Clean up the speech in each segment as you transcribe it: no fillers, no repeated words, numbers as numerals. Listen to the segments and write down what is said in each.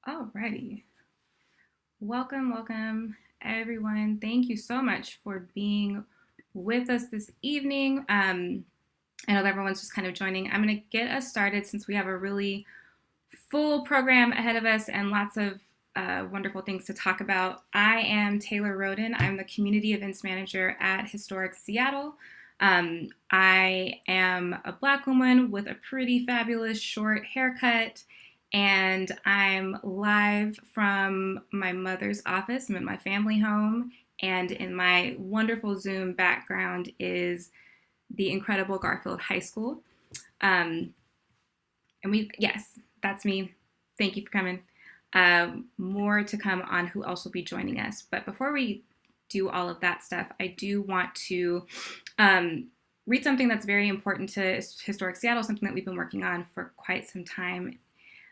Alrighty. Welcome, everyone. Thank you so much for being with us this evening. I know that everyone's just kind of joining. I'm going to get us started since we have a really full program ahead of us and lots of wonderful things to talk about. I am Taylor Rhoden. I'm the Community Events Manager at Historic Seattle. I am a Black woman with a pretty fabulous short haircut, and I'm live from my mother's office. I'm at my family home, and in my wonderful Zoom background is the incredible Garfield High School. Yes, that's me. Thank you for coming. More to come on who else will be joining us. But before we do all of that stuff, I do want to read something that's very important to Historic Seattle, something that we've been working on for quite some time.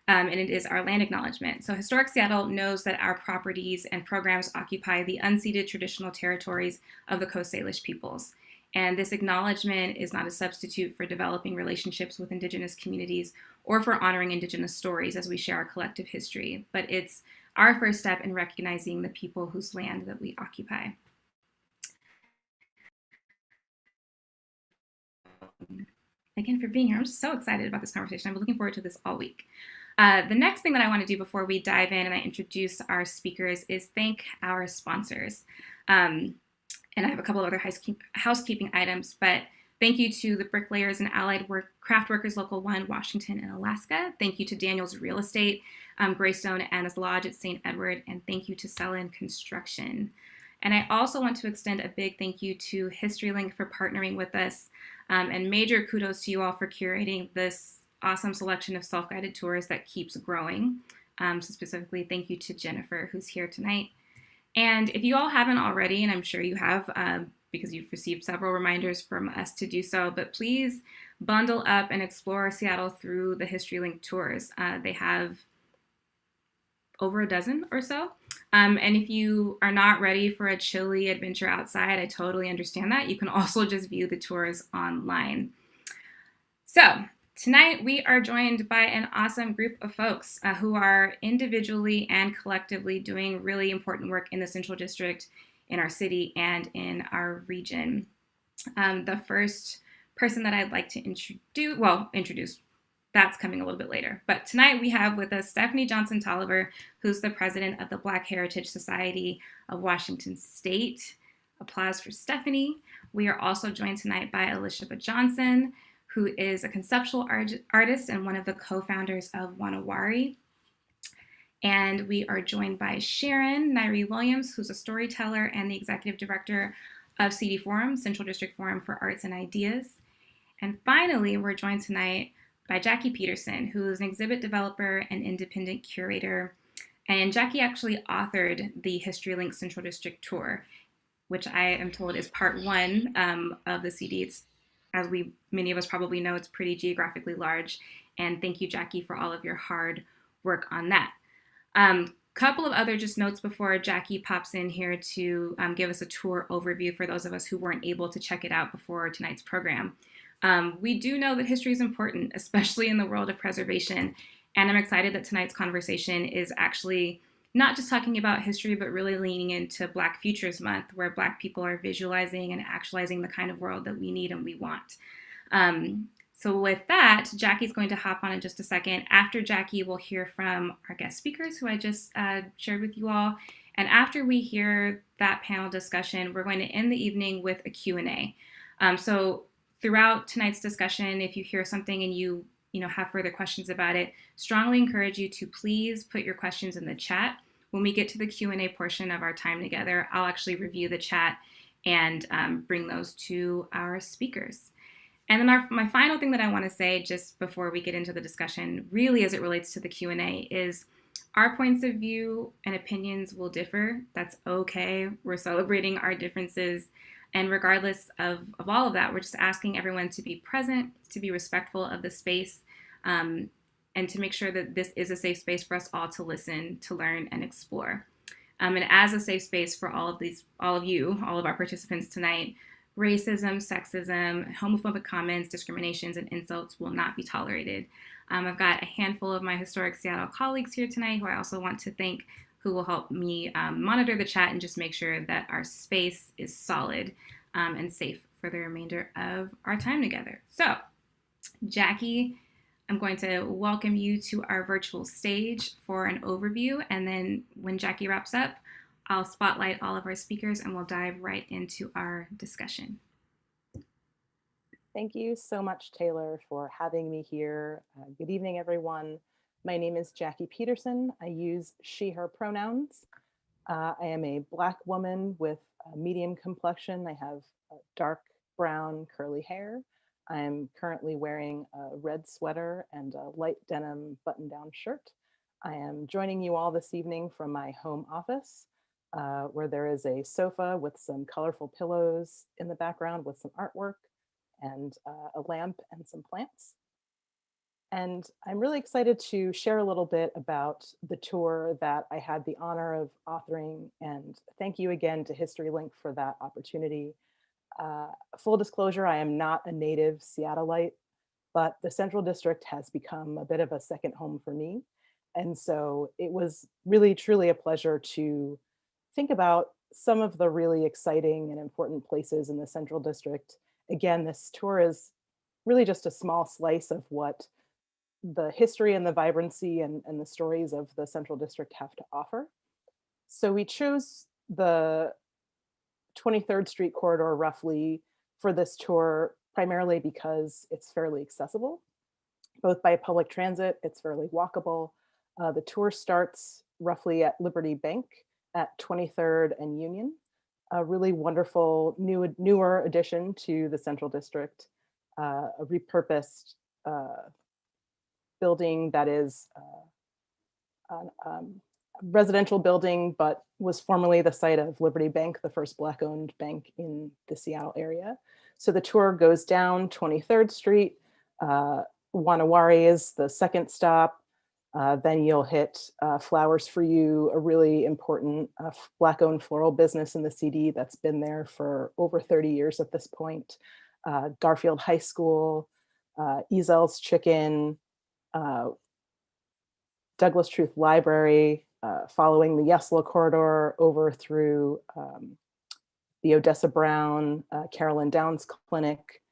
And it is our land acknowledgement. So Historic Seattle knows that our properties and programs occupy the unceded traditional territories of the Coast Salish peoples. And this acknowledgement is not a substitute for developing relationships with Indigenous communities or for honoring Indigenous stories as we share our collective history, but it's our first step in recognizing the people whose land that we occupy. Again, for being here. I'm just so excited about this conversation. I'm looking forward to this all week. The next thing that I want to do before we dive in and I introduce our speakers is thank our sponsors. And I have a couple of other housekeeping items, but thank you to the Bricklayers and Allied Craft Workers Local 1, Washington and Alaska. Thank you to Daniels Real Estate, Greystone Anna's Lodge at St. Edward, and thank you to Sellin Construction. And I also want to extend a big thank you to HistoryLink for partnering with us, and major kudos to you all for curating this awesome selection of self-guided tours that keeps growing. So specifically, thank you to Jennifer, who's here tonight. And if you all haven't already, and I'm sure you have because you've received several reminders from us to do so, but please bundle up and explore Seattle through the HistoryLink tours. They have over a dozen or so. And if you are not ready for a chilly adventure outside, I totally understand that. You can also just view the tours online. So tonight we are joined by an awesome group of folks who are individually and collectively doing really important work in the Central District, in our city, and in our region. The first person that I'd like to introduce, that's coming a little bit later. But tonight we have with us Stephanie Johnson Toliver, who's the president of the Black Heritage Society of Washington State. Applause for Stephanie. We are also joined tonight by Elisha Johnson, who is a conceptual artist and one of the co-founders of Wanawari. And we are joined by Sharon Nairi Williams, who's a storyteller and the executive director of CD Forum, Central District Forum for Arts and Ideas. And finally, we're joined tonight by Jackie Peterson, who is an exhibit developer and independent curator. And Jackie actually authored the HistoryLink Central District Tour, which I am told is part one of the CD. It's, as many of us probably know, it's pretty geographically large. And thank you, Jackie, for all of your hard work on that. Couple of other just notes before Jackie pops in here to give us a tour overview for those of us who weren't able to check it out before tonight's program. We do know that history is important, especially in the world of preservation. And I'm excited that tonight's conversation is actually not just talking about history, but really leaning into Black Futures Month, where Black people are visualizing and actualizing the kind of world that we need and we want. So with that, Jackie's going to hop on in just a second. After Jackie, we'll hear from our guest speakers, who I just shared with you all. And after we hear that panel discussion, we're going to end the evening with a Q&A. So throughout tonight's discussion, if you hear something and you have further questions about it, strongly encourage you to please put your questions in the chat. When we get to the Q&A portion of our time together, I'll actually review the chat and bring those to our speakers. And then my final thing that I want to say just before we get into the discussion, really as it relates to the Q&A, is our points of view and opinions will differ. That's okay. We're celebrating our differences. And regardless of all of that, we're just asking everyone to be present, to be respectful of the space, and to make sure that this is a safe space for us all to listen, to learn, and explore. And as a safe space for all of you, all of our participants tonight, racism, sexism, homophobic comments, discriminations, and insults will not be tolerated. I've got a handful of my historic Seattle colleagues here tonight who I also want to thank, who will help me monitor the chat and just make sure that our space is solid and safe for the remainder of our time together. So, Jackie, I'm going to welcome you to our virtual stage for an overview, and then when Jackie wraps up, I'll spotlight all of our speakers and we'll dive right into our discussion. Thank you so much, Taylor, for having me here. Good evening, everyone. My name is Jackie Peterson. I use she, her pronouns. I am a Black woman with a medium complexion. I have dark brown curly hair. I'm currently wearing a red sweater and a light denim button-down shirt. I am joining you all this evening from my home office, where there is a sofa with some colorful pillows in the background with some artwork and a lamp and some plants. And I'm really excited to share a little bit about the tour that I had the honor of authoring, and thank you again to HistoryLink for that opportunity. Full disclosure, I am not a native Seattleite, but the Central District has become a bit of a second home for me. And so it was really, truly a pleasure to think about some of the really exciting and important places in the Central District. Again, this tour is really just a small slice of what the history and the vibrancy and the stories of the Central District have to offer. So we chose the 23rd Street corridor roughly for this tour, primarily because it's fairly accessible, both by public transit, it's fairly walkable. The tour starts roughly at Liberty Bank at 23rd and Union, a really wonderful newer addition to the Central District, a repurposed building that is a residential building, but was formerly the site of Liberty Bank, the first Black-owned bank in the Seattle area. So the tour goes down 23rd Street. Wanawari is the second stop. Then you'll hit Flowers for You, a really important Black-owned floral business in the CD that's been there for over 30 years at this point. Garfield High School, Ezel's Chicken, Douglas Truth Library, following the Yesla corridor over through the Odessa Brown, Carolyn Downs Clinic,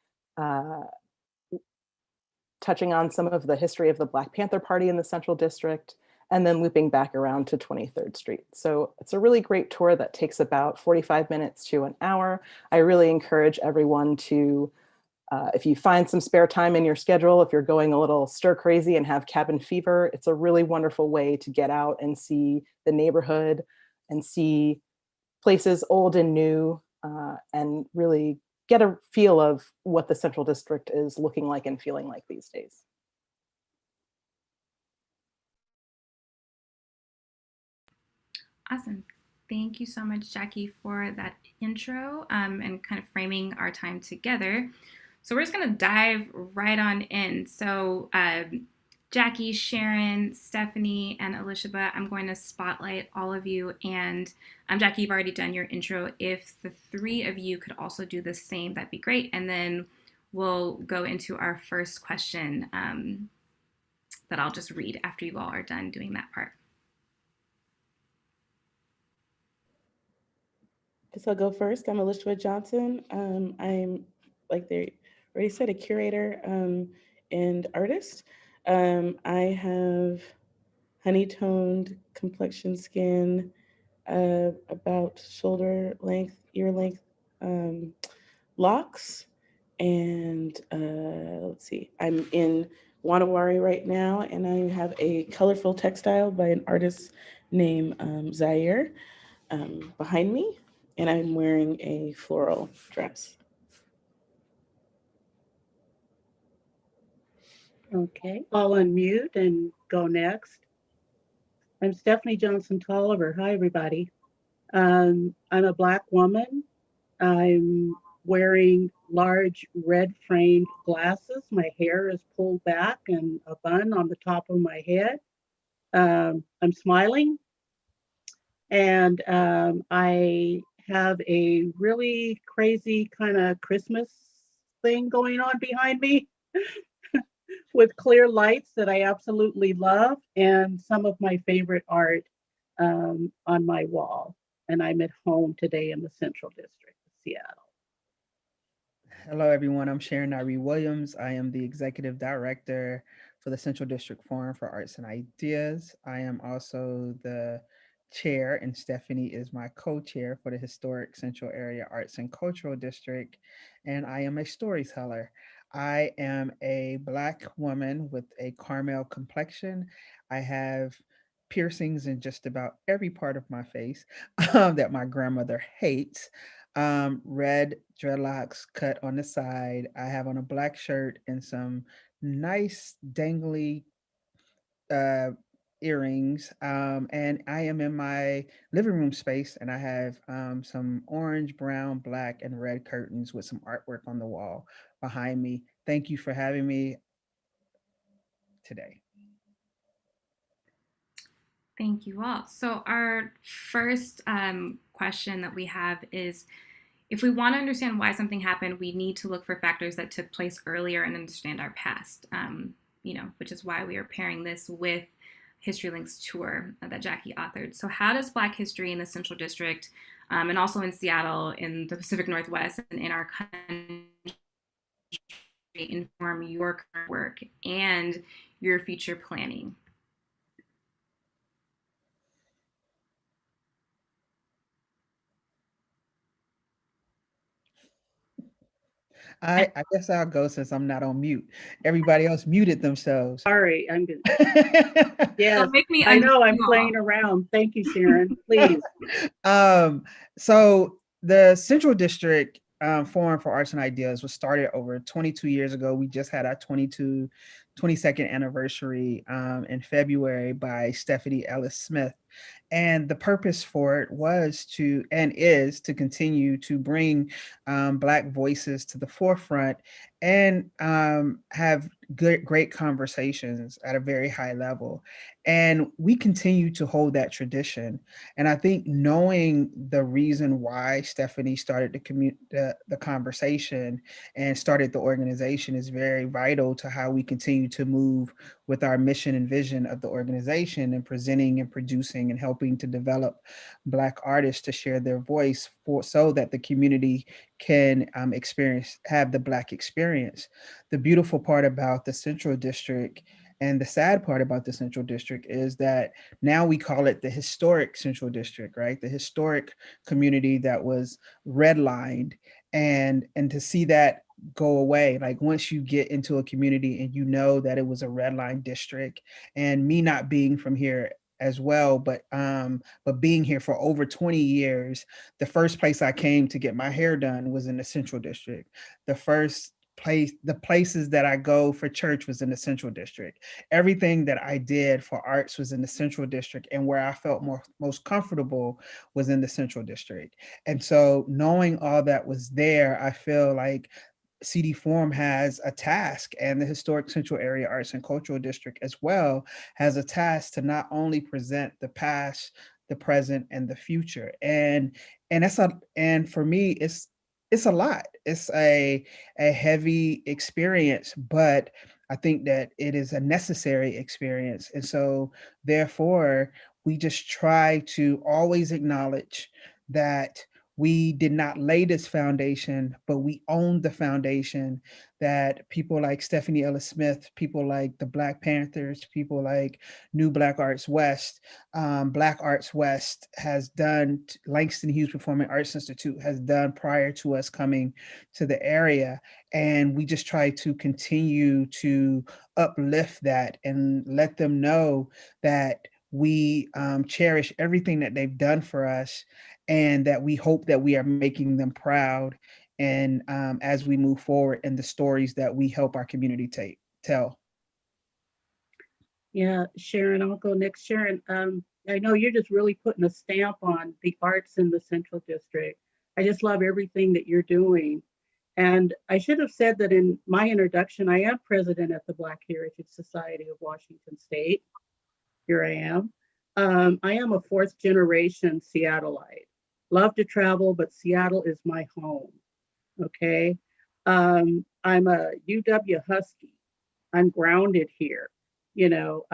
touching on some of the history of the Black Panther Party in the Central District, and then looping back around to 23rd Street. So it's a really great tour that takes about 45 minutes to an hour. I really encourage everyone to, if you find some spare time in your schedule, if you're going a little stir crazy and have cabin fever, it's a really wonderful way to get out and see the neighborhood and see places old and new, and really get a feel of what the Central District is looking like and feeling like these days. Awesome. Thank you so much, Jackie, for that intro and kind of framing our time together. So we're just going to dive right on in. So Jackie, Sharon, Stephanie, and Elisha, I'm going to spotlight all of you. And Jackie, you've already done your intro. If the three of you could also do the same, that'd be great. And then we'll go into our first question that I'll just read after you all are done doing that part. Guess I'll go first. I'm Elisha Johnson. I'm, like they already said, a curator and artist. I have honey-toned complexion skin, about shoulder length, ear length locks. And let's see, I'm in Wanawari right now, and I have a colorful textile by an artist named Zaire behind me, and I'm wearing a floral dress. Okay, I'll unmute and go next. I'm Stephanie Johnson Toliver. Hi, everybody. I'm a Black woman. I'm wearing large red framed glasses. My hair is pulled back and a bun on the top of my head. I'm smiling. And I have a really crazy kind of Christmas thing going on behind me with clear lights that I absolutely love, and some of my favorite art on my wall. And I'm at home today in the Central District of Seattle. Hello, everyone. I'm Sharon Irie Williams. I am the Executive Director for the Central District Forum for Arts and Ideas. I am also the chair, and Stephanie is my co-chair for the Historic Central Area Arts and Cultural District, and I am a storyteller. I am a Black woman with a caramel complexion. I have piercings in just about every part of my face that my grandmother hates. Red dreadlocks cut on the side. I have on a black shirt and some nice dangly uh, earrings. And I am in my living room space, and I have some orange, brown, black, and red curtains with some artwork on the wall behind me. Thank you for having me today. Thank you all. So our first question that we have is, if we want to understand why something happened, we need to look for factors that took place earlier and understand our past, which is why we are pairing this with History Links tour that Jackie authored. So how does Black history in the Central District and also in Seattle, in the Pacific Northwest, and in our country inform your current work and your future planning? I guess I'll go since I'm not on mute. Everybody else muted themselves. Sorry, I'm good. Yes, Don't make me I know I'm unmute playing around. Thank you, Sharon. Please. So the Central District Forum for Arts and Ideas was started over 22 years ago. We just had our 22nd anniversary in February by Stephanie Ellis Smith. And the purpose for it was to, and is to continue to bring Black voices to the forefront and have great conversations at a very high level. And we continue to hold that tradition. And I think knowing the reason why Stephanie started the conversation and started the organization is very vital to how we continue to move with our mission and vision of the organization, and presenting and producing and helping to develop Black artists to share their voice so that the community can have the Black experience. The beautiful part about the Central District and the sad part about the Central District is that now we call it the historic Central District, right? The historic community that was redlined, and to see that go away, like once you get into a community and you know that it was a red line district, and me not being from here as well, but being here for over 20 years, the first place I came to get my hair done was in the Central District. The places that I go for church was in the Central District. Everything that I did for arts was in the Central District, and where I felt most comfortable was in the Central District. And so knowing all that was there, I feel like CD Forum has a task, and the Historic Central Area Arts and Cultural District as well has a task to not only present the past, the present, and the future. And for me, it's a lot. It's a heavy experience, but I think that it is a necessary experience. And so therefore, we just try to always acknowledge that we did not lay this foundation, but we owned the foundation, that people like Stephanie Ellis Smith, people like the Black Panthers, people like New Black Arts West, Black Arts West has done, Langston Hughes Performing Arts Institute has done prior to us coming to the area. And we just try to continue to uplift that and let them know that we cherish everything that they've done for us, and that we hope that we are making them proud. And as we move forward in the stories that we help our community tell. Yeah, Sharon, I'll go next. Sharon, I know you're just really putting a stamp on the arts in the Central District. I just love everything that you're doing. And I should have said that in my introduction, I am president at the Black Heritage Society of Washington State. Here I am. I am a fourth generation Seattleite. Love to travel, but Seattle is my home. Okay. I'm a UW Husky. I'm grounded here. You know,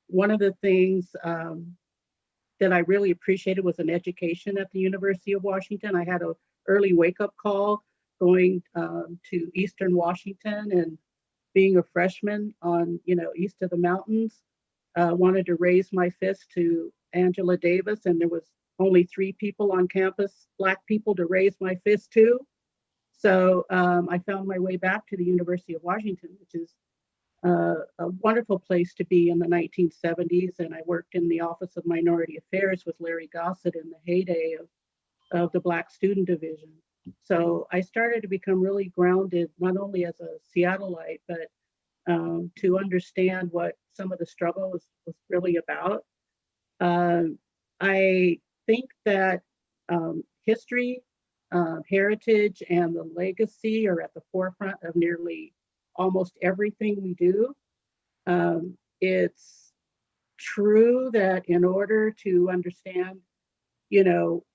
one of the things that I really appreciated was an education at the University of Washington. I had an early wake up call going to Eastern Washington and being a freshman on, east of the mountains. Wanted to raise my fist to Angela Davis, and there was only 3 people on campus, Black people, to raise my fist to. So I found my way back to the University of Washington, which is a wonderful place to be in the 1970s. And I worked in the Office of Minority Affairs with Larry Gossett in the heyday of the Black Student Division. So I started to become really grounded, not only as a Seattleite, but to understand what some of the struggle was really about. I think that history, heritage, and the legacy are at the forefront of nearly almost everything we do. It's true that in order to understand,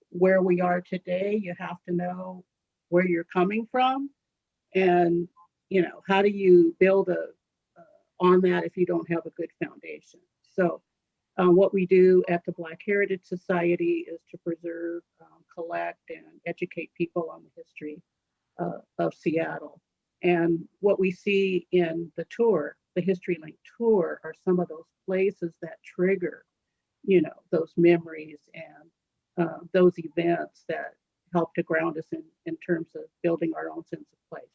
where we are today, you have to know where you're coming from, and how do you build on that if you don't have a good foundation. So what we do at the Black Heritage Society is to preserve, collect, and educate people on the history of Seattle. And what we see in the tour, the History Link tour, are some of those places that trigger, those memories and those events that help to ground us in terms of building our own sense of place.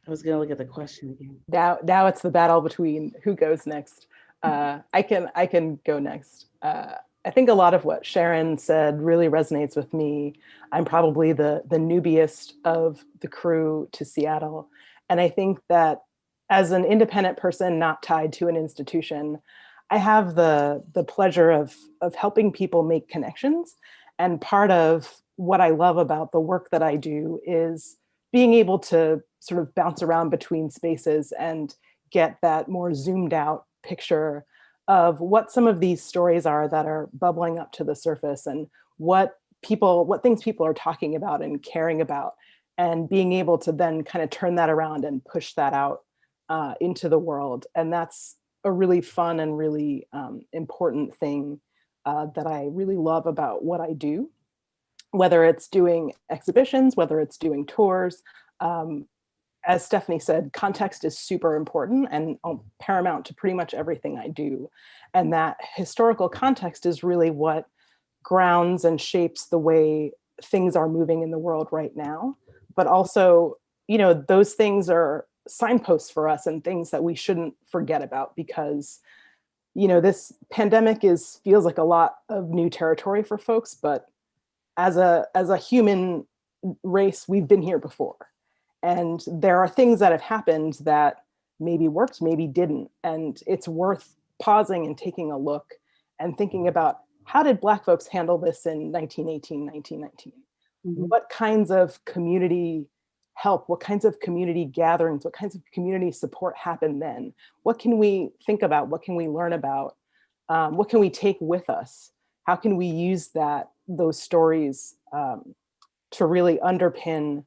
I was gonna look at the question again. Now it's the battle between who goes next. I can go next. I think a lot of what Sharon said really resonates with me. I'm probably the newbiest of the crew to Seattle. And I think that as an independent person not tied to an institution, I have the pleasure of helping people make connections. And part of what I love about the work that I do is being able to sort of bounce around between spaces and get that more zoomed out picture of what some of these stories are that are bubbling up to the surface, and what things people are talking about and caring about, and being able to then kind of turn that around and push that out into the world. And that's a really fun and really important thing that I really love about what I do, whether it's doing exhibitions, whether it's doing tours. As Stephanie said, context is super important and paramount to pretty much everything I do. And that historical context is really what grounds and shapes the way things are moving in the world right now. But also, those things are signposts for us and things that we shouldn't forget about, because, this pandemic feels like a lot of new territory for folks, but as a human race, we've been here before. And there are things that have happened that maybe worked, maybe didn't. And it's worth pausing and taking a look and thinking about, how did Black folks handle this in 1918, 1919? Mm-hmm. What kinds of community help, what kinds of community gatherings, what kinds of community support happened then? What can we think about? What can we learn about? What can we take with us? How can we use those stories to really underpin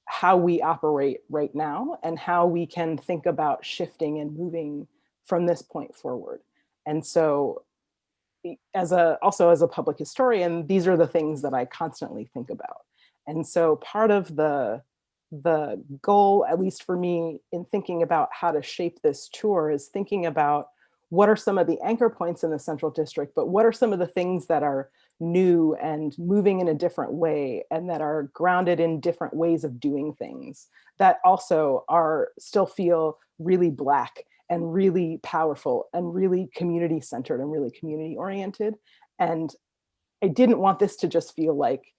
how we operate right now, and how we can think about shifting and moving from this point forward? And so also as a public historian, these are the things that I constantly think about. And so part of the goal, at least for me, in thinking about how to shape this tour, is thinking about what are some of the anchor points in the Central District, but what are some of the things that are new and moving in a different way, and that are grounded in different ways of doing things, that also still feel really Black and really powerful and really community centered and really community oriented. And I didn't want this to just feel like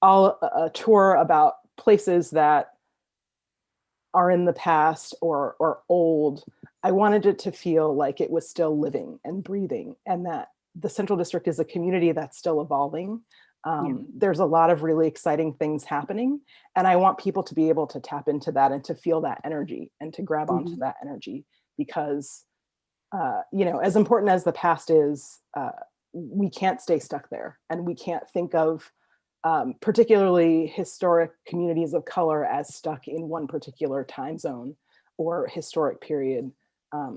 a tour about places that are in the past or old. I wanted it to feel like it was still living and breathing, and that the Central District is a community that's still evolving. There's a lot of really exciting things happening, and I want people to be able to tap into that and to feel that energy and to grab onto that energy, because, as important as the past is, we can't stay stuck there, and we can't think of particularly historic communities of color as stuck in one particular time zone or historic period.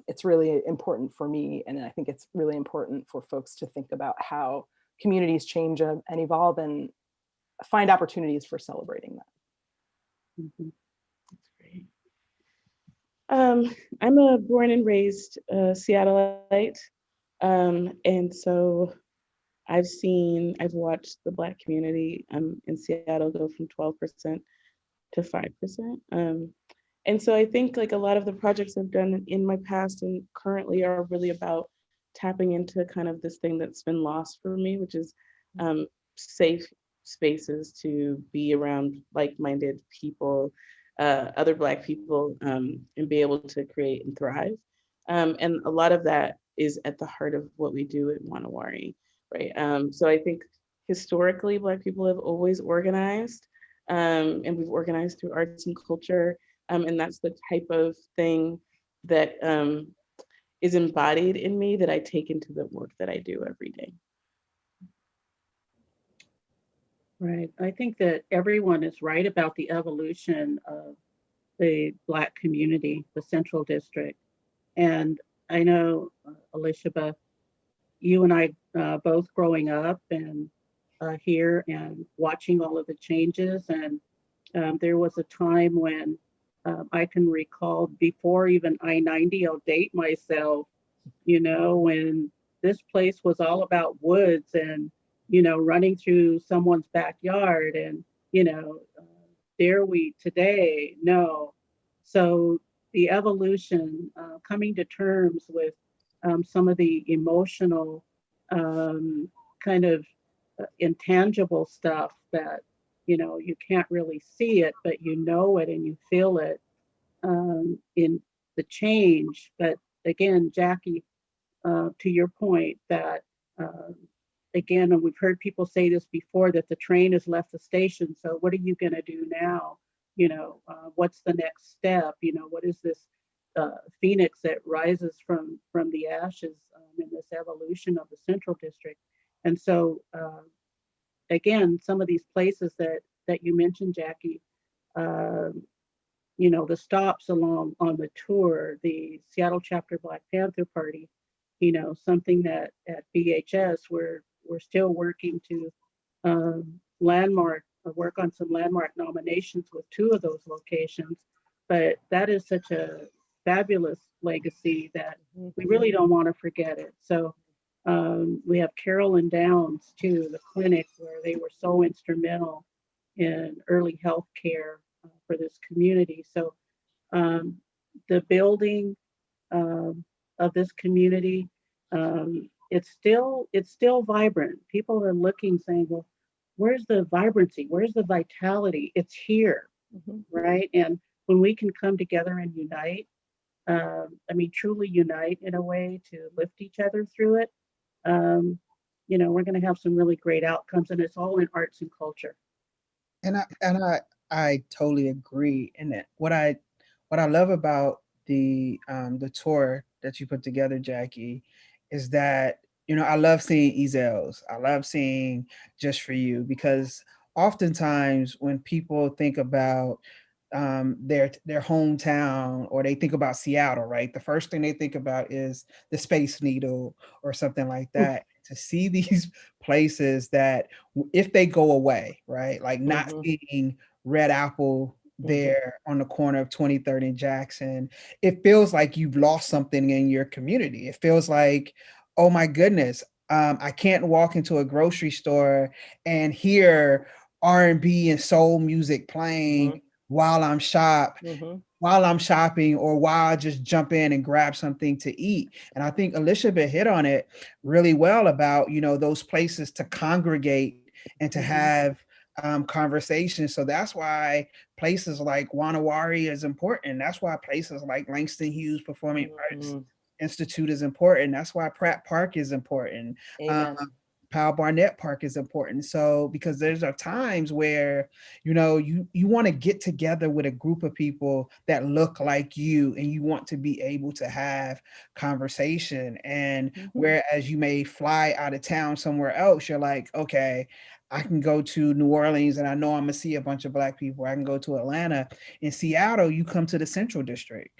It's really important for me, and I think it's really important for folks to think about how communities change and evolve, and find opportunities for celebrating that. Mm-hmm. That's great. I'm a born and raised Seattleite, and so I've watched the Black community in Seattle go from 12% to 5%. And so I think like a lot of the projects I've done in my past and currently are really about tapping into kind of this thing that's been lost for me, which is safe spaces to be around like-minded people, other Black people, and be able to create and thrive. And a lot of that is at the heart of what we do at Wanawari, right? So I think historically, Black people have always organized, and we've organized through arts and culture. And that's the type of thing that is embodied in me that I take into the work that I do every day. Right. I think that everyone is right about the evolution of the Black community, the Central District. And I know, Elisha, you and I both growing up and here and watching all of the changes. And there was a time when I can recall before even I-90, I'll date myself, when this place was all about woods and, running through someone's backyard. And, dare we today? No. So the evolution, coming to terms with some of the emotional kind of intangible stuff that, you can't really see it, but you know it and you feel it in the change. But again, Jackie, to your point that, again, and we've heard people say this before, that the train has left the station. So what are you going to do now? What's the next step? What is this phoenix that rises from the ashes in this evolution of the Central District? And so, again, some of these places that you mentioned, Jackie, the stops along on the tour, the Seattle Chapter Black Panther Party, something that at BHS we're still working to work on some landmark nominations with 2 of those locations. But that is such a fabulous legacy that we really don't want to forget it. So we have Carolyn Downs too, the clinic where they were so instrumental in early health care for this community. So the building of this community, it's still vibrant. People are looking, saying, well, where's the vibrancy? Where's the vitality? It's here, right? And when we can come together and unite, truly unite in a way to lift each other through it, we're going to have some really great outcomes, and it's all in arts and culture. And I totally agree. And that what I love about the tour that you put together, Jackie, is that I love seeing Ezels. I love seeing Just For You, because oftentimes when people think about their hometown, or they think about Seattle, right, the first thing they think about is the Space Needle or something like that. To see these places that if they go away, right, like not seeing Red Apple there on the corner of 23rd and Jackson, it feels like you've lost something in your community. It feels like, oh my goodness, I can't walk into a grocery store and hear R&B and soul music playing while I'm shopping, or while I just jump in and grab something to eat. And I think Elisha hit on it really well about, those places to congregate and to have conversations. So that's why places like Wanawari is important. That's why places like Langston Hughes Performing Arts Institute is important. That's why Pratt Park is important. Powell Barnett Park is important. So because there's times where, you want to get together with a group of people that look like you, and you want to be able to have conversation. And whereas you may fly out of town somewhere else, you're like, okay, I can go to New Orleans and I know I'm gonna see a bunch of Black people. I can go to Atlanta. In Seattle, you come to the Central District.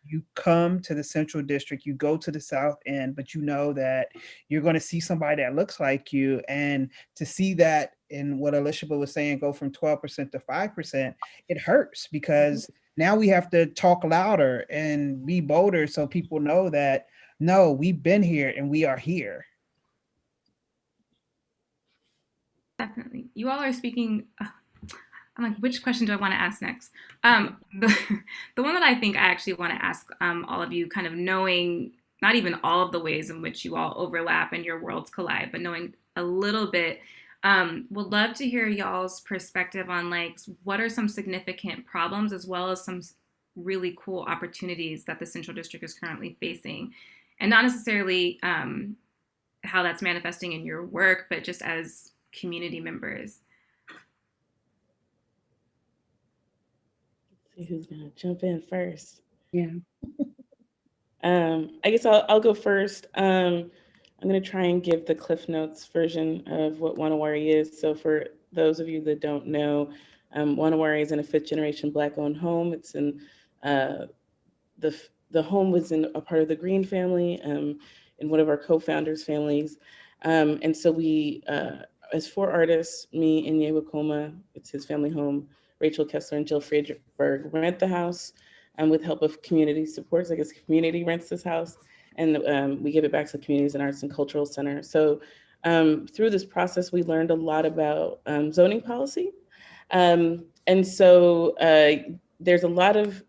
You come to the Central District, you go to the South End, but you know that you're going to see somebody that looks like you. And to see that, in what Elisha was saying, go from 12% to 5%, it hurts, because now we have to talk louder and be bolder so people know that, no, we've been here and we are here. Definitely. You all are speaking. I'm like, which question do I want to ask next? The one that I think I actually want to ask all of you, kind of knowing not even all of the ways in which you all overlap and your worlds collide, but knowing a little bit, would love to hear y'all's perspective on like what are some significant problems as well as some really cool opportunities that the Central District is currently facing, and not necessarily how that's manifesting in your work, but just as community members. Let's see who's gonna jump in first. Yeah. I guess I'll go first. I'm gonna try and give the Cliff Notes version of what Wanawari is. So for those of you that don't know, Wanawari is in a 5th generation Black-owned home. It's in the home was in a part of the Green family, in one of our co-founders' families. And so we, as 4 artists, me and Wakoma, it's his family home, Rachel Kessler and Jill Friedberg rent the house with help of community supports. I guess community rents this house, and we give it back to the Communities and Arts and Cultural Center. So through this process, we learned a lot about zoning policy. And so there's a lot of,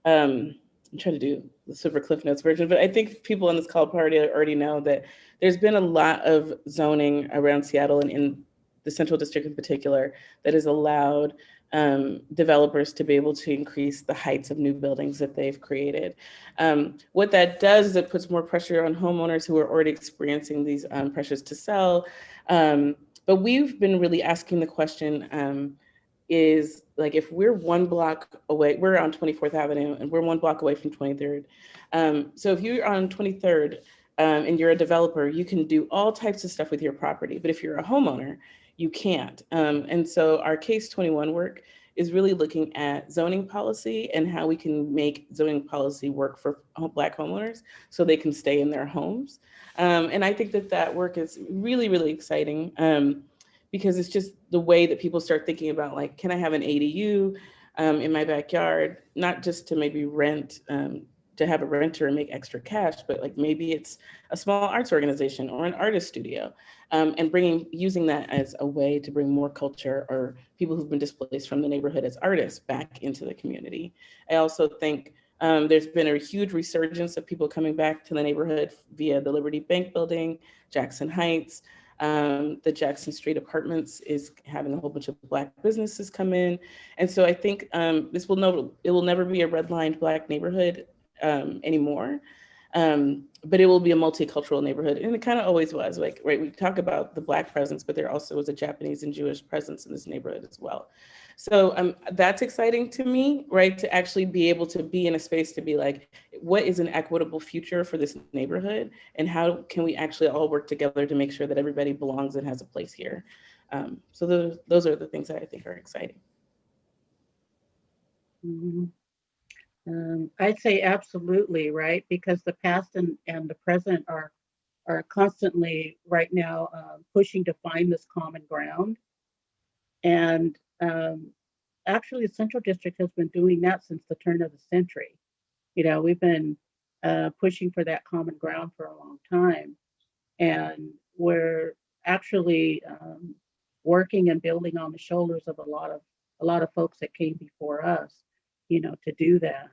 I'm trying to do the super Cliff Notes version, but I think people on this call already know that there's been a lot of zoning around Seattle and in the Central District in particular that has allowed developers to be able to increase the heights of new buildings that they've created. What that does is it puts more pressure on homeowners who are already experiencing these pressures to sell. But we've been really asking the question, is like, if we're 1 block away, we're on 24th Avenue and we're 1 block away from 23rd. So if you're on 23rd and you're a developer, you can do all types of stuff with your property. But if you're a homeowner, you can't. And so our Case 21 work is really looking at zoning policy and how we can make zoning policy work for Black homeowners so they can stay in their homes. And I think that work is really, really exciting. Because it's just the way that people start thinking about, like, can I have an ADU in my backyard, not just to maybe rent, to have a renter and make extra cash, but like maybe it's a small arts organization or an artist studio, and using that as a way to bring more culture or people who've been displaced from the neighborhood as artists back into the community. I also think there's been a huge resurgence of people coming back to the neighborhood via the Liberty Bank building, Jackson Heights. The Jackson Street Apartments is having a whole bunch of Black businesses come in. And so I think it will never be a redlined Black neighborhood anymore, but it will be a multicultural neighborhood. And it kind of always was, like, right, we talk about the Black presence, but there also was a Japanese and Jewish presence in this neighborhood as well. So that's exciting to me, right? To actually be able to be in a space to be like, what is an equitable future for this neighborhood? And how can we actually all work together to make sure that everybody belongs and has a place here? So those are the things that I think are exciting. I'd say absolutely, right? Because the past and the present are constantly right now pushing to find this common ground. And actually, the Central District has been doing that since the turn of the century. You know, we've been pushing for that common ground for a long time. And we're actually working and building on the shoulders of a lot of folks that came before us, you know, to do that.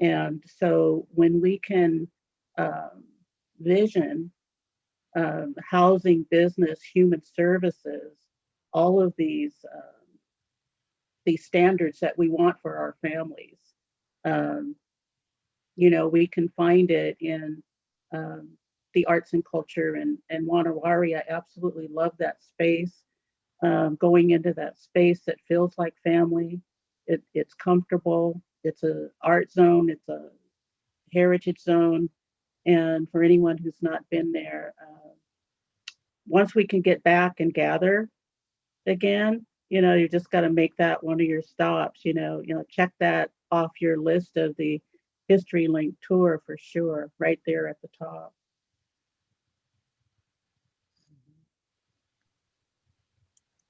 And so when we can vision housing, business, human services, all of these standards that we want for our families, you know, we can find it in the arts and culture and Wanawari. I absolutely love that space. Going into that space that feels like family. It's comfortable. It's a art zone. It's a heritage zone. And for anyone who's not been there, once we can get back and gather again, you just got to make that one of your stops. Check that off your list of the History Link tour for sure, right there at the top.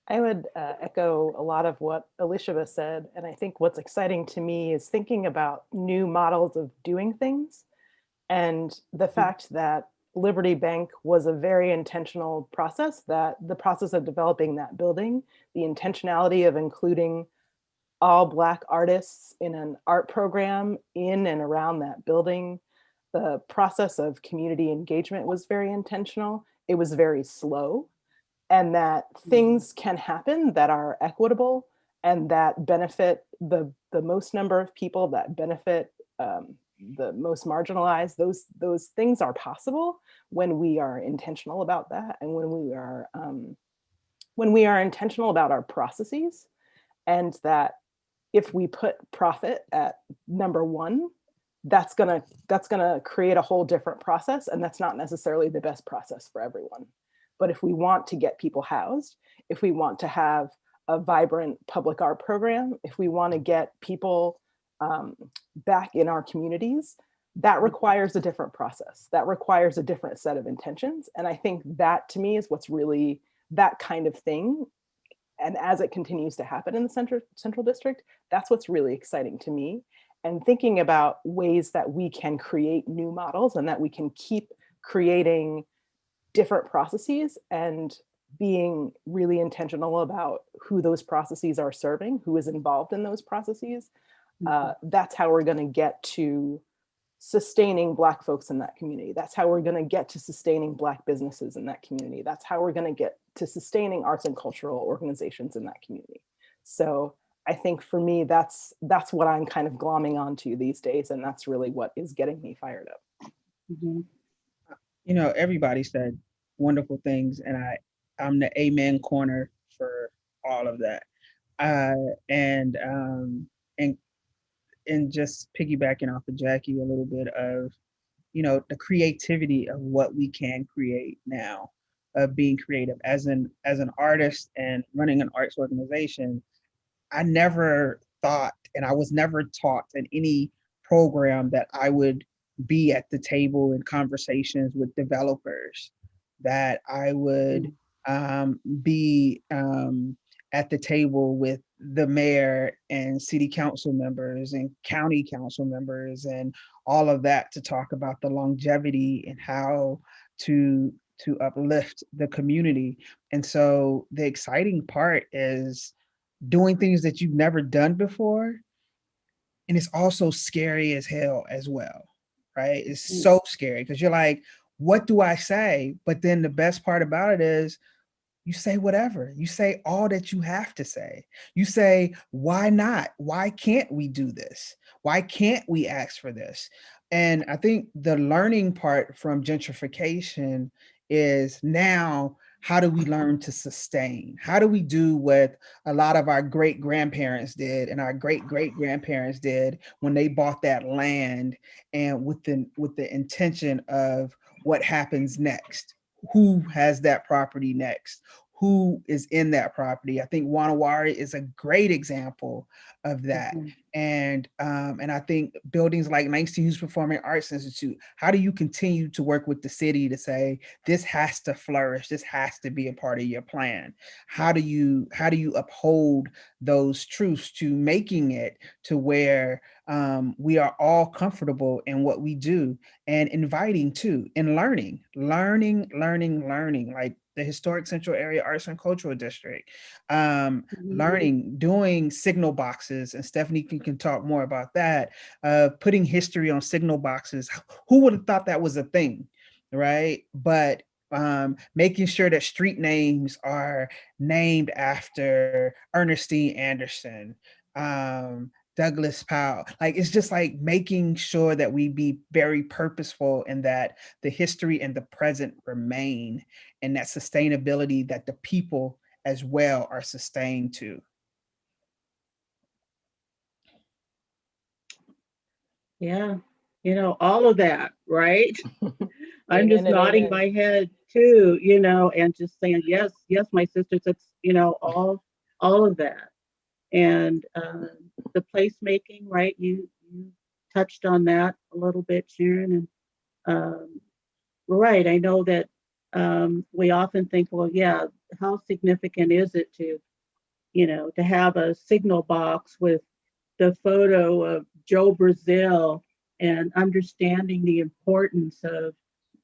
I would echo a lot of what Elisha said. And I think what's exciting to me is thinking about new models of doing things. And the fact that Liberty Bank was a very intentional process, that the process of developing that building, the intentionality of including all Black artists in an art program in and around that building, the process of community engagement was very intentional. It was very slow, and that things can happen that are equitable and that benefit the most number of people, that benefit the most marginalized. Those things are possible when we are intentional about that, and when we are intentional about our processes, and that if we put profit at number one, that's gonna create a whole different process, and that's not necessarily the best process for everyone. But if we want to get people housed, if we want to have a vibrant public art program, if we want to get people back in our communities, that requires a different process. That requires a different set of intentions. And I think that, to me, is what's really that kind of thing. And as it continues to happen in the central district, that's what's really exciting to me. And thinking about ways that we can create new models and that we can keep creating different processes and being really intentional about who those processes are serving, who is involved in those processes. That's how we're going to get to sustaining Black folks in that community. That's how we're going to get to sustaining Black businesses in that community. That's how we're going to get to sustaining arts and cultural organizations in that community. So I think for me, that's what I'm kind of glomming onto these days. And that's really what is getting me fired up. Mm-hmm. Everybody said wonderful things, and I'm the amen corner for all of that. And just piggybacking off of Jackie a little bit of, the creativity of what we can create now, of being creative as an artist and running an arts organization. I never thought, and I was never taught in any program, that I would be at the table in conversations with developers, that I would be at the table with the mayor and city council members and county council members and all of that, to talk about the longevity and how to uplift the community. And so the exciting part is doing things that you've never done before. And it's also scary as hell as well, right? It's so scary because you're like, what do I say? But then the best part about it is you say whatever. You say all that you have to say. You say, why not? Why can't we do this? Why can't we ask for this? And I think the learning part from gentrification is now, how do we learn to sustain? How do we do what a lot of our great grandparents did and our great great grandparents did when they bought that land, and with the intention of what happens next? Who has that property next? Who is in that property? I think Wanawari is a great example of that. And I think buildings like Langston Hughes Performing Arts Institute, how do you continue to work with the city to say, this has to flourish, this has to be a part of your plan? How do you uphold those truths to making it to where we are all comfortable in what we do, and inviting too, and learning, like the Historic Central Area Arts and Cultural District, learning, doing signal boxes, and Stephanie can talk more about that, putting history on signal boxes. Who would have thought that was a thing, right? But making sure that street names are named after Ernestine Anderson, Douglas Powell. Like, it's just like making sure that we be very purposeful and that the history and the present remain, and that sustainability that the people as well are sustained to. Yeah, all of that, right? I'm just Amen and nodding amen. my head too, and just saying, yes, yes, my sisters, it's, all of that. And the placemaking, right? You touched on that a little bit, Sharon. And right, I know that we often think, well, yeah, how significant is it to have a signal box with the photo of Joe Brazil and understanding the importance of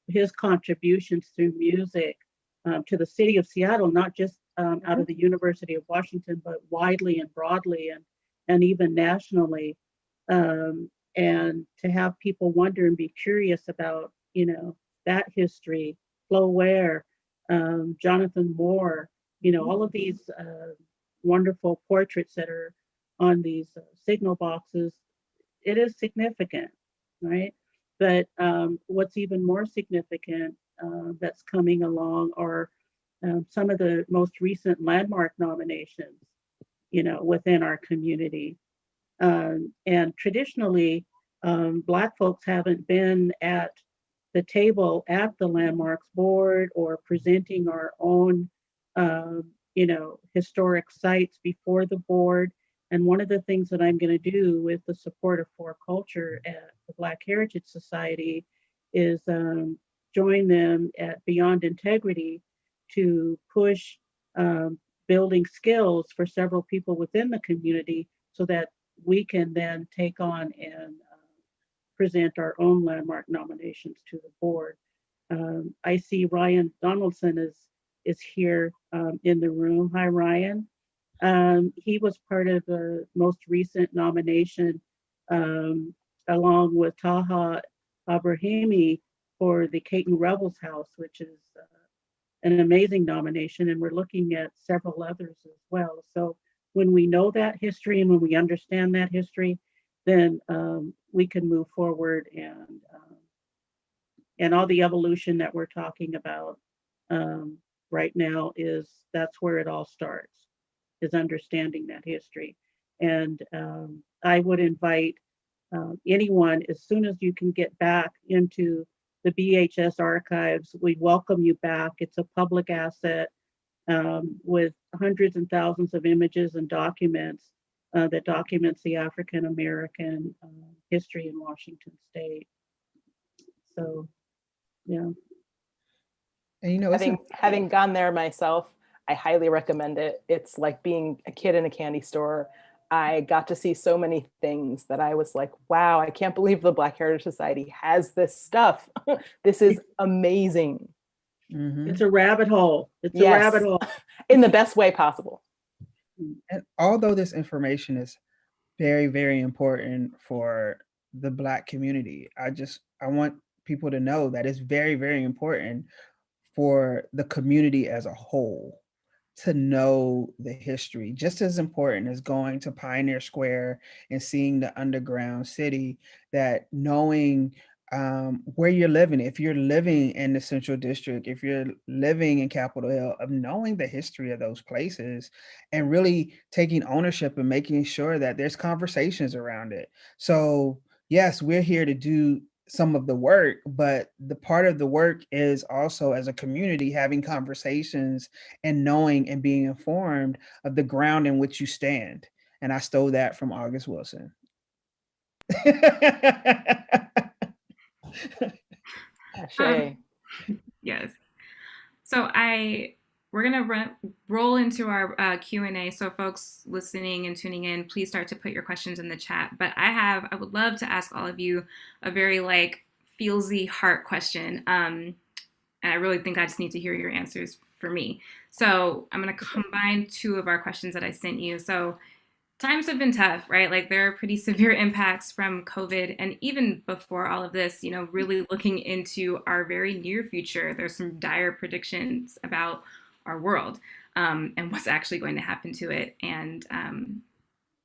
his contributions through music to the city of Seattle, not just out of the University of Washington, but widely and broadly and even nationally. And to have people wonder and be curious about, that history, Flo Ware, Jonathan Moore, all of these wonderful portraits that are on these signal boxes, it is significant, right? But what's even more significant that's coming along are some of the most recent landmark nominations, within our community. And traditionally, Black folks haven't been at the table at the landmarks board or presenting our own, historic sites before the board. And one of the things that I'm going to do with the support of For Culture at the Black Heritage Society is join them at Beyond Integrity to push building skills for several people within the community so that we can then take on and present our own landmark nominations to the board. I see Ryan Donaldson is here in the room. Hi, Ryan. He was part of the most recent nomination along with Taha Abrahimi for the Caton Rebels House, which is an amazing nomination. And we're looking at several others as well. So when we know that history and when we understand that history, then we can move forward and all the evolution that we're talking about right now that's where it all starts, is understanding that history. And I would invite anyone, as soon as you can get back into the BHS archives, we welcome you back. It's a public asset with hundreds and thousands of images and documents that documents the African American history in Washington State. So, yeah. And it's Having gone there myself, I highly recommend it. It's like being a kid in a candy store. I got to see so many things that I was like, wow, I can't believe the Black Heritage Society has this stuff. This is amazing. It's a rabbit hole. It's Yes. a rabbit hole. In the best way possible. And although this information is very, very important for the Black community, I want people to know that it's very, very important for the community as a whole to know the history, just as important as going to Pioneer Square and seeing the underground city, that knowing where you're living, if you're living in the Central District, if you're living in Capitol Hill, of knowing the history of those places and really taking ownership and making sure that there's conversations around it. So yes, we're here to do some of the work, but the part of the work is also, as a community, having conversations and knowing and being informed of the ground in which you stand. And I stole that from August Wilson. Yes. So we're gonna roll into our Q&A. So folks listening and tuning in, please start to put your questions in the chat. But I would love to ask all of you a very feelsy heart question. And I really think I just need to hear your answers for me. So I'm gonna combine two of our questions that I sent you. So times have been tough, right? There are pretty severe impacts from COVID. And even before all of this, really looking into our very near future, there's some dire predictions about our world and what's actually going to happen to it. And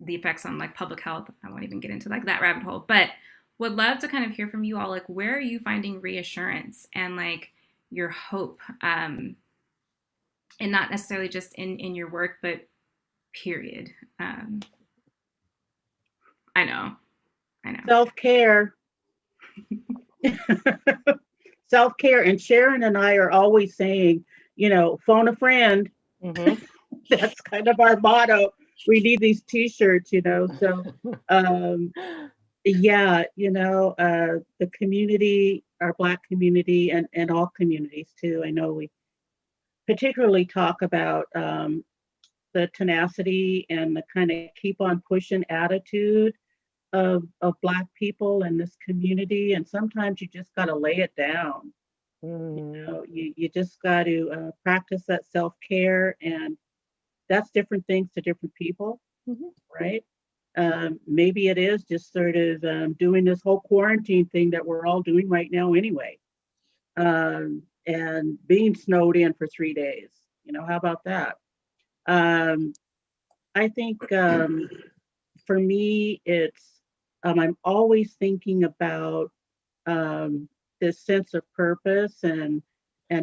the effects on like public health. I won't even get into like that rabbit hole, but would love to kind of hear from you all, like where are you finding reassurance and like your hope, and not necessarily just in your work, but period. I know. Self-care. Self-care. And Sharon and I are always saying, phone a friend. Mhm. That's kind of our motto. We need these t-shirts, So yeah, the community, our Black community, and all communities too. I know we particularly talk about the tenacity and the kind of keep on pushing attitude of Black people in this community. And sometimes you just got to lay it down. You just got to practice that self-care, and that's different things to different people, right? Maybe it is just sort of doing this whole quarantine thing that we're all doing right now anyway, and being snowed in for 3 days. How about that? I think for me, it's I'm always thinking about this sense of purpose and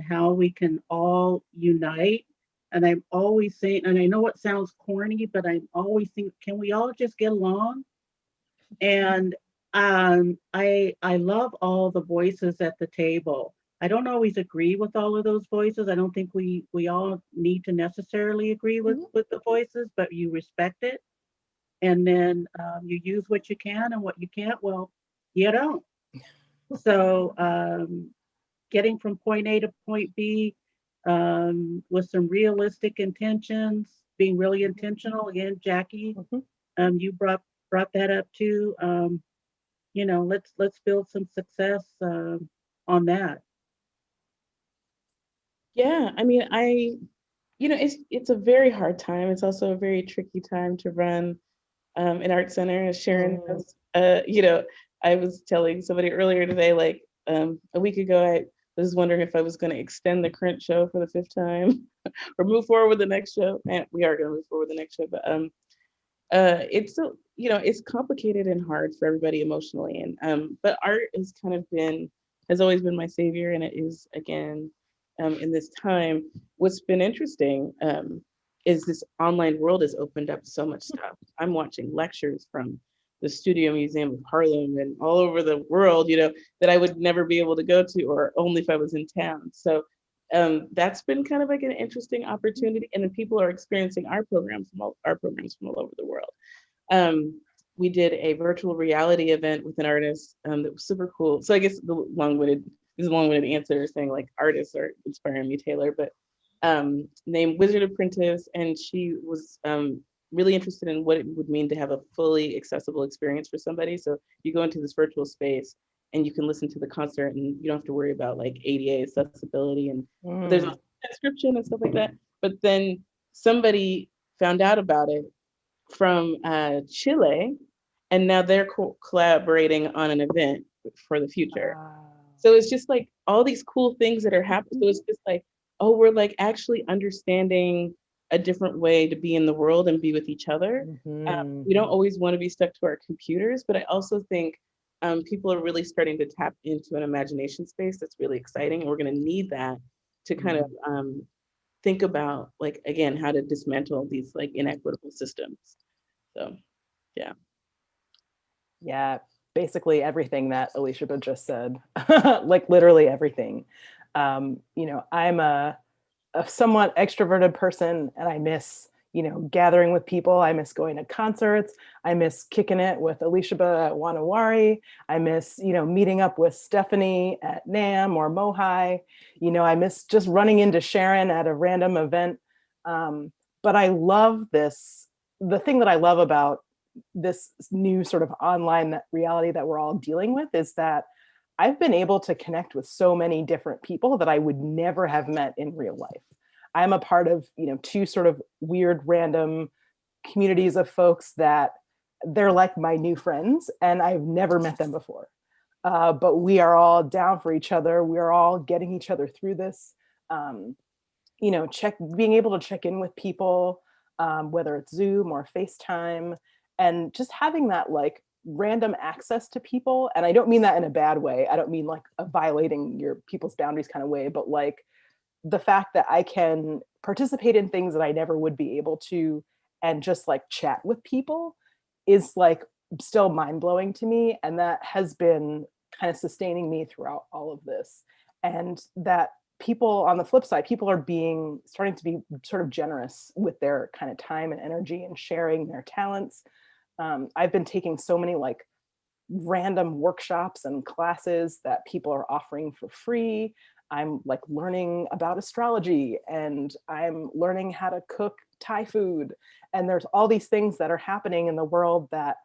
how we can all unite. And I'm always saying, and I know it sounds corny, but I'm always thinking, can we all just get along? And I love all the voices at the table. I don't always agree with all of those voices. I don't think we all need to necessarily agree with the voices, but you respect it, and then you use what you can, and what you can't, well, you don't. So getting from point A to point B with some realistic intentions, being really intentional. Again, Jackie, you brought that up too. Let's build some success on that. Yeah, I mean, it's a very hard time. It's also a very tricky time to run an art center, as Sharon has. I was telling somebody earlier today, like a week ago, I was wondering if I was going to extend the current show for the 5th time or move forward with the next show. And we are going to move forward with the next show, but it's so, it's complicated and hard for everybody emotionally. And but art has always been my savior, and it is again in this time. What's been interesting is this online world has opened up so much stuff. I'm watching lectures from the Studio Museum of Harlem and all over the world, that I would never be able to go to, or only if I was in town. So that's been kind of like an interesting opportunity. And then people are experiencing our programs from all over the world. We did a virtual reality event with an artist that was super cool. So I guess the long-winded answer is saying like artists are inspiring me, Taylor, but named Wizard Apprentice, and she was really interested in what it would mean to have a fully accessible experience for somebody. So you go into this virtual space and you can listen to the concert, and you don't have to worry about like ADA accessibility, and there's a description and stuff like that. But then somebody found out about it from Chile, and now they're collaborating on an event for the future. So it's just like all these cool things that are happening. So it's just like, oh, we're like actually understanding a different way to be in the world and be with each other. We don't always want to be stuck to our computers, but I also think people are really starting to tap into an imagination space that's really exciting. And we're going to need that to kind of think about, like, again, how to dismantle these like inequitable systems. So, yeah. Yeah, basically everything that Elisha just said, like literally everything. I'm a somewhat extroverted person, and I miss, gathering with people. I miss going to concerts. I miss kicking it with Elisha at Wanawari. I miss, meeting up with Stephanie at NAM or Mohai. I miss just running into Sharon at a random event. But I love this. The thing that I love about this new sort of online reality that we're all dealing with is that I've been able to connect with so many different people that I would never have met in real life. I'm a part of, 2 sort of weird, random communities of folks that they're like my new friends, and I've never met them before. But we are all down for each other. We're all getting each other through this. Being able to check in with people, whether it's Zoom or FaceTime, and just having that like random access to people. And I don't mean that in a bad way. I don't mean like a violating your people's boundaries kind of way, but like the fact that I can participate in things that I never would be able to and just like chat with people is like still mind blowing to me. And that has been kind of sustaining me throughout all of this. And that people on the flip side, people are starting to be sort of generous with their kind of time and energy and sharing their talents. I've been taking so many like random workshops and classes that people are offering for free. I'm like learning about astrology, and I'm learning how to cook Thai food. And there's all these things that are happening in the world that,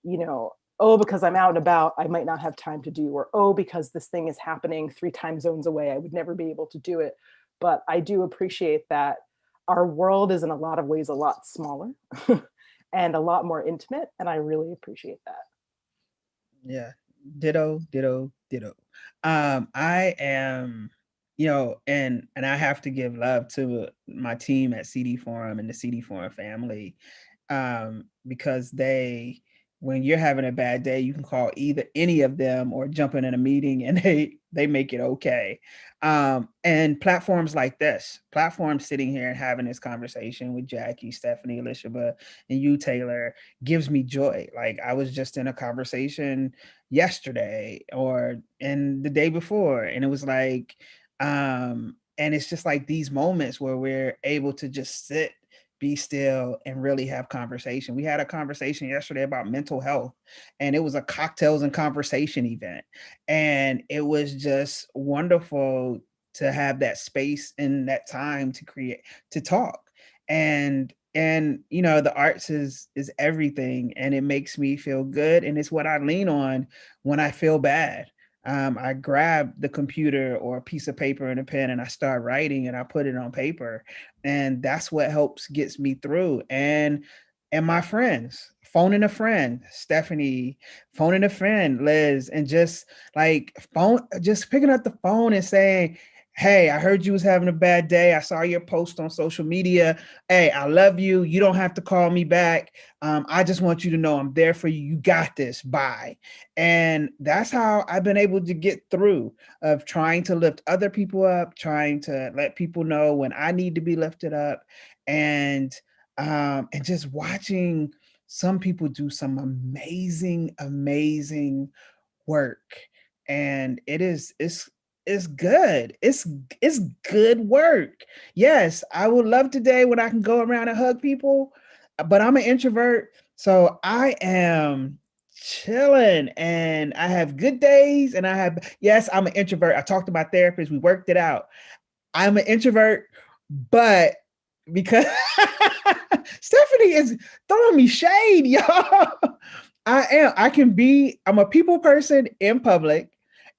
you know, oh, because I'm out and about, I might not have time to do, or oh, because this thing is happening 3 time zones away, I would never be able to do it. But I do appreciate that our world is in a lot of ways a lot smaller and a lot more intimate. And I really appreciate that. Yeah. Ditto, ditto, ditto. I am, and I have to give love to my team at CD Forum and the CD Forum family, because when you're having a bad day, you can call either any of them or jump in a meeting, and they make it okay. And platforms like this, platforms sitting here and having this conversation with Jackie, Stephanie, Elisha, and you, Taylor, gives me joy. Like, I was just in a conversation yesterday and the day before, and it was like, and it's just like these moments where we're able to just sit, be still, and really have conversation. We had a conversation yesterday about mental health, and it was a cocktails and conversation event, and it was just wonderful to have that space and that time to talk. And the arts is everything, and it makes me feel good, and it's what I lean on when I feel bad. I grab the computer or a piece of paper and a pen, and I start writing, and I put it on paper, and that's what gets me through. And my friends, phoning a friend, Stephanie, phoning a friend, Liz, and just picking up the phone and saying, hey, I heard you was having a bad day. I saw your post on social media. Hey, I love you. You don't have to call me back. I just want you to know I'm there for you. You got this. Bye. And that's how I've been able to get through, of trying to lift other people up, trying to let people know when I need to be lifted up, and just watching some people do some amazing, amazing work. And it's good. It's good work. Yes, I would love today when I can go around and hug people, but I'm an introvert, so I am chilling, and I have good days, and yes, I'm an introvert. I talked to my therapist. We worked it out. I'm an introvert, but because Stephanie is throwing me shade, y'all. I'm a people person in public,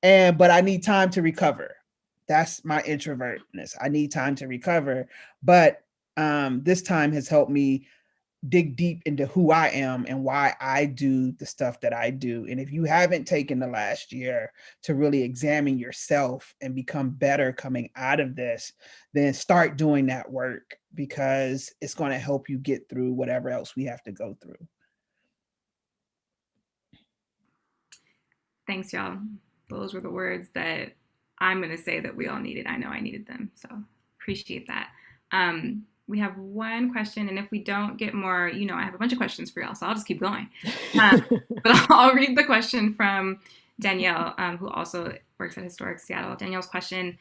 but I need time to recover. That's my introvertness. I need time to recover. But this time has helped me dig deep into who I am and why I do the stuff that I do. And if you haven't taken the last year to really examine yourself and become better coming out of this, then start doing that work, because it's going to help you get through whatever else we have to go through. Thanks, y'all. Those were the words that I'm going to say that we all needed. I know I needed them, so appreciate that. We have one question, and if we don't get more, I have a bunch of questions for y'all, so I'll just keep going. But I'll read the question from Danielle, who also works at Historic Seattle. Danielle's question,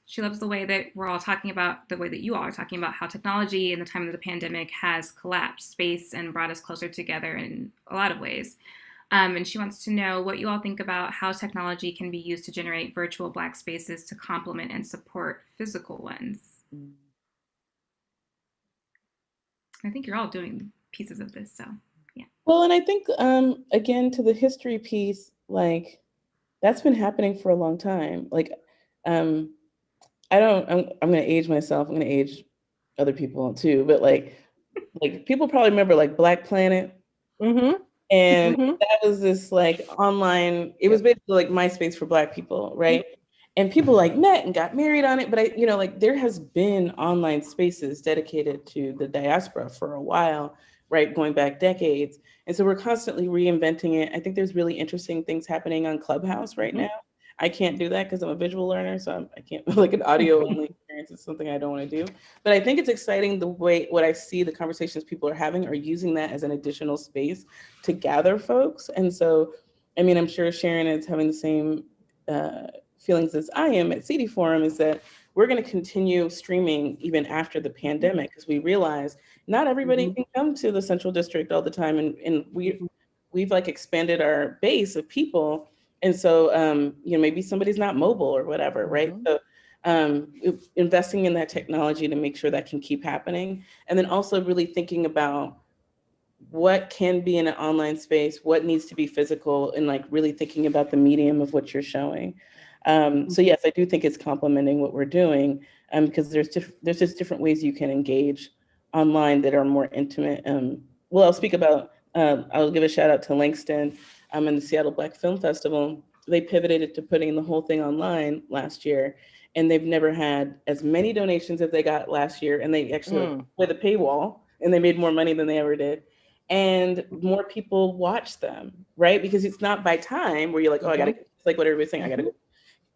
she loves the way that we're all talking about, the way that you all are talking about how technology in the time of the pandemic has collapsed space and brought us closer together in a lot of ways. And she wants to know what you all think about how technology can be used to generate virtual Black spaces to complement and support physical ones. I think you're all doing pieces of this, so yeah. Well, and I think, again, to the history piece, like, that's been happening for a long time. Like, I'm going to age myself. I'm going to age other people too, but like people probably remember like Black Planet. Mm-hmm. And that was this like online, it was basically like MySpace for Black people, right? And people like met and got married on it. But like there has been online spaces dedicated to the diaspora for a while, right, going back decades. And so we're constantly reinventing it. I think there's really interesting things happening on Clubhouse right now. I can't do that because I'm a visual learner, so I can't, like an audio only experience is something I don't want to do. But I think it's exciting the way what I see the conversations people are having are using that as an additional space to gather folks. And so, I mean, I'm sure Sharon is having the same feelings as I am at CD Forum, is that we're going to continue streaming even after the pandemic, because we realize not everybody can come to the Central District all the time, and we've like expanded our base of people. And so, you know, maybe somebody's not mobile or whatever, right? So investing in that technology to make sure that can keep happening. And then also really thinking about what can be in an online space, what needs to be physical, and like really thinking about the medium of what you're showing. So yes, I do think it's complementing what we're doing, because there's just different ways you can engage online that are more intimate. Well, I'll give a shout out to Langston and the Seattle Black Film Festival. They pivoted it to putting the whole thing online last year, and they've never had as many donations as they got last year. And they actually with a paywall, and they made more money than they ever did. And more people watch them, right? Because it's not by time where you're like, oh, I gotta, it's like what everybody's saying, I gotta go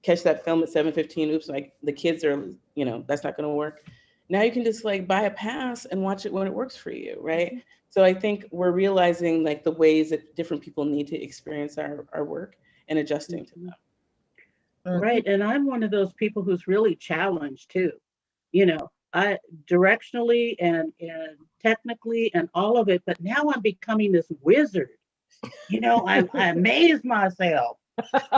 catch that film at 7:15. Oops, like the kids are, you know, that's not gonna work. Now you can just like buy a pass and watch it when it works for you, right? So I think we're realizing like the ways that different people need to experience our work and adjusting to them. Right. And I'm one of those people who's really challenged too. You know, I directionally and technically and all of it, but now I'm becoming this wizard. You know, I amaze myself.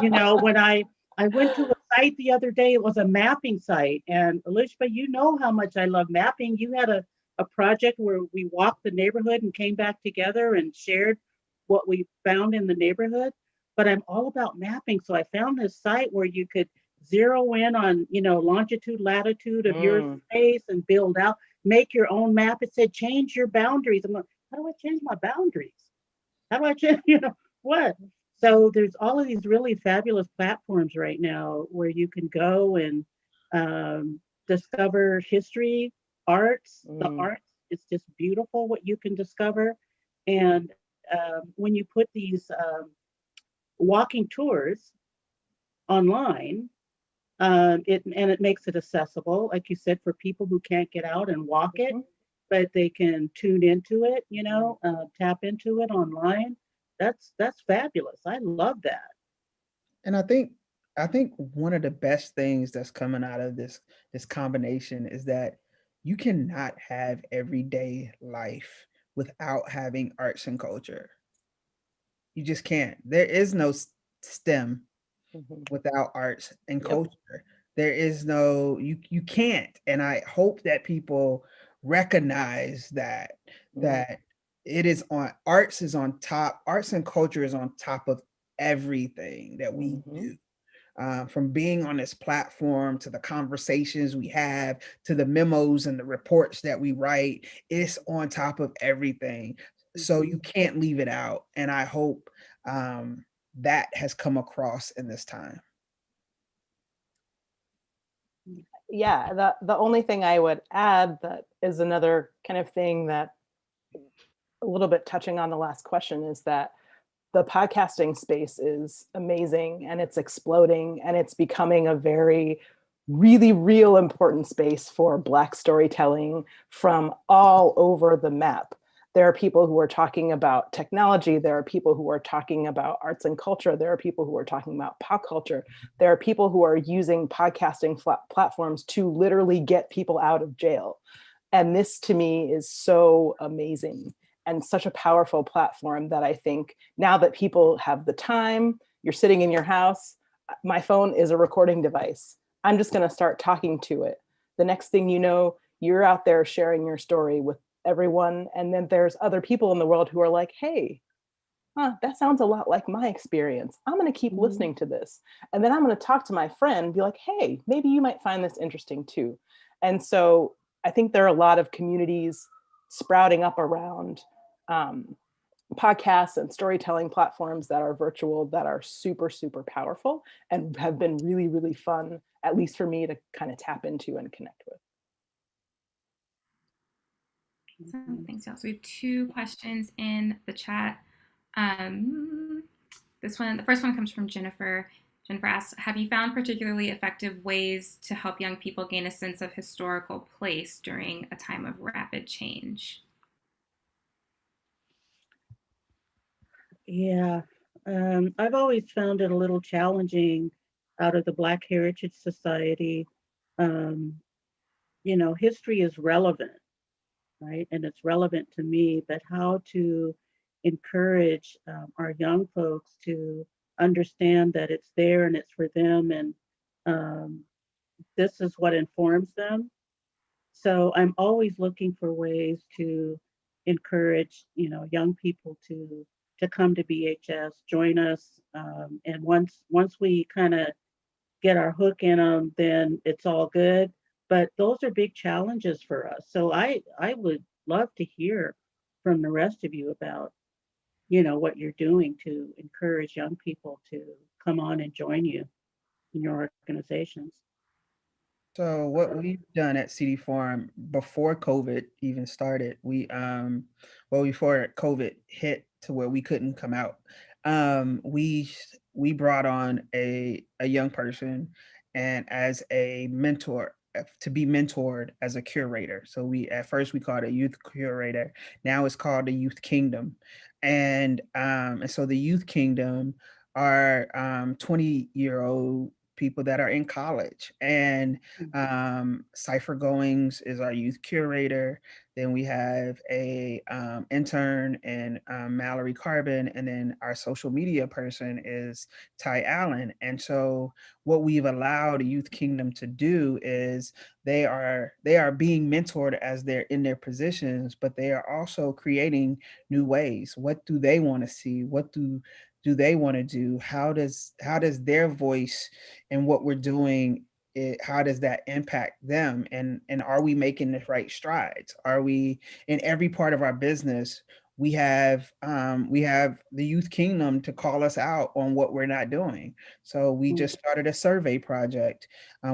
You know, when I went to a site the other day, it was a mapping site. And Elizabeth, you know how much I love mapping. You had a project where we walked the neighborhood and came back together and shared what we found in the neighborhood. But I'm all about mapping. So I found this site where you could zero in on, you know, longitude, latitude of your space and build out, make your own map. It said, change your boundaries. I'm like, how do I change my boundaries? How do I change, you know, what? So there's all of these really fabulous platforms right now where you can go and discover history, arts, the arts. It's just beautiful what you can discover. And when you put these walking tours online, it makes it accessible, like you said, for people who can't get out and walk it, but they can tune into it, you know, tap into it online. That's fabulous. I love that. And I think one of the best things that's coming out of this combination is that you cannot have everyday life without having arts and culture. You just can't. There is no STEM without arts and culture. There is no, you can't. And I hope that people recognize that it is on, arts is on top, arts and culture is on top of everything that we do. From being on this platform to the conversations we have to the memos and the reports that we write, it's on top of everything. So you can't leave it out. And I hope that has come across in this time. Yeah, the only thing I would add that is another kind of thing that a little bit touching on the last question is that the podcasting space is amazing and it's exploding and it's becoming a very really real important space for Black storytelling from all over the map. There are people who are talking about technology. There are people who are talking about arts and culture. There are people who are talking about pop culture. There are people who are using podcasting platforms to literally get people out of jail. And this to me is so amazing and such a powerful platform that I think now that people have the time, you're sitting in your house, my phone is a recording device. I'm just going to start talking to it. The next thing you know, you're out there sharing your story with everyone. And then there's other people in the world who are like, hey, that sounds a lot like my experience. I'm going to keep listening to this. And then I'm going to talk to my friend and be like, hey, maybe you might find this interesting too. And so I think there are a lot of communities sprouting up around podcasts and storytelling platforms that are virtual, that are super, super powerful and have been really, really fun, at least for me, to kind of tap into and connect with. So thanks, y'all. So we have 2 questions in the chat. The first one comes from Jennifer. Jennifer asks, have you found particularly effective ways to help young people gain a sense of historical place during a time of rapid change? Yeah, I've always found it a little challenging out of the Black Heritage Society. Um, history is relevant, right? And it's relevant to me, but how to encourage our young folks to understand that it's there and it's for them, and um, this is what informs them. So I'm always looking for ways to encourage, young people to come to BHS, join us, and once we kind of get our hook in them, then it's all good. But those are big challenges for us. So I would love to hear from the rest of you about, what you're doing to encourage young people to come on and join you in your organizations. So what we've done at CD Forum before COVID even started, before COVID hit to where we couldn't come out, we brought on a young person and as a mentor to be mentored as a curator. So at first we called it a youth curator. Now it's called the Youth Kingdom, and so the Youth Kingdom are 20-year-old people that are in college, and Cypher Goings is our youth curator. Then we have a intern and Mallory Carbon, and then our social media person is Ty Allen. And so what we've allowed the Youth Kingdom to do is they are being mentored as they're in their positions, but they are also creating new ways. What do they want to see? What do they want to do? How does their voice and what we're doing, how does that impact them? And are we making the right strides? Are we in every part of our business? We have the Youth Kingdom to call us out on what we're not doing. So we just started a survey project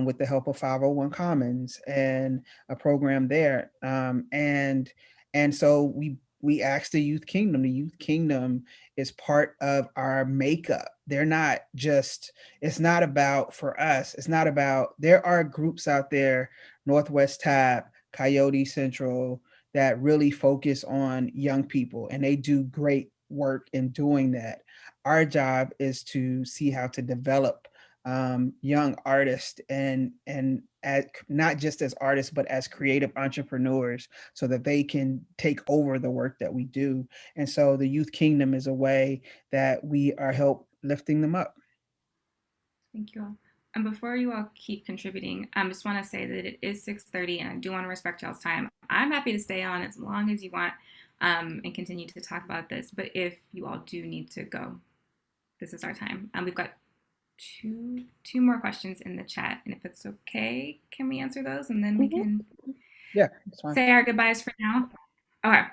with the help of 501 Commons and a program there. And so we asked the Youth Kingdom. The Youth Kingdom is part of our makeup. They're not just, it's not about, for us, it's not about, there are groups out there, Northwest Tap, Coyote Central, that really focus on young people, and they do great work in doing that. Our job is to see how to develop young artists and not just as artists, but as creative entrepreneurs, so that they can take over the work that we do. And so the Youth Kingdom is a way that we are help lifting them up. Thank you all. And before you all keep contributing, I just want to say that it is 6:30 and I do want to respect y'all's time. I'm happy to stay on as long as you want and continue to talk about this. But if you all do need to go, this is our time. We've got two more questions in the chat. And if it's okay, can we answer those? And then we can say our goodbyes for now. Okay.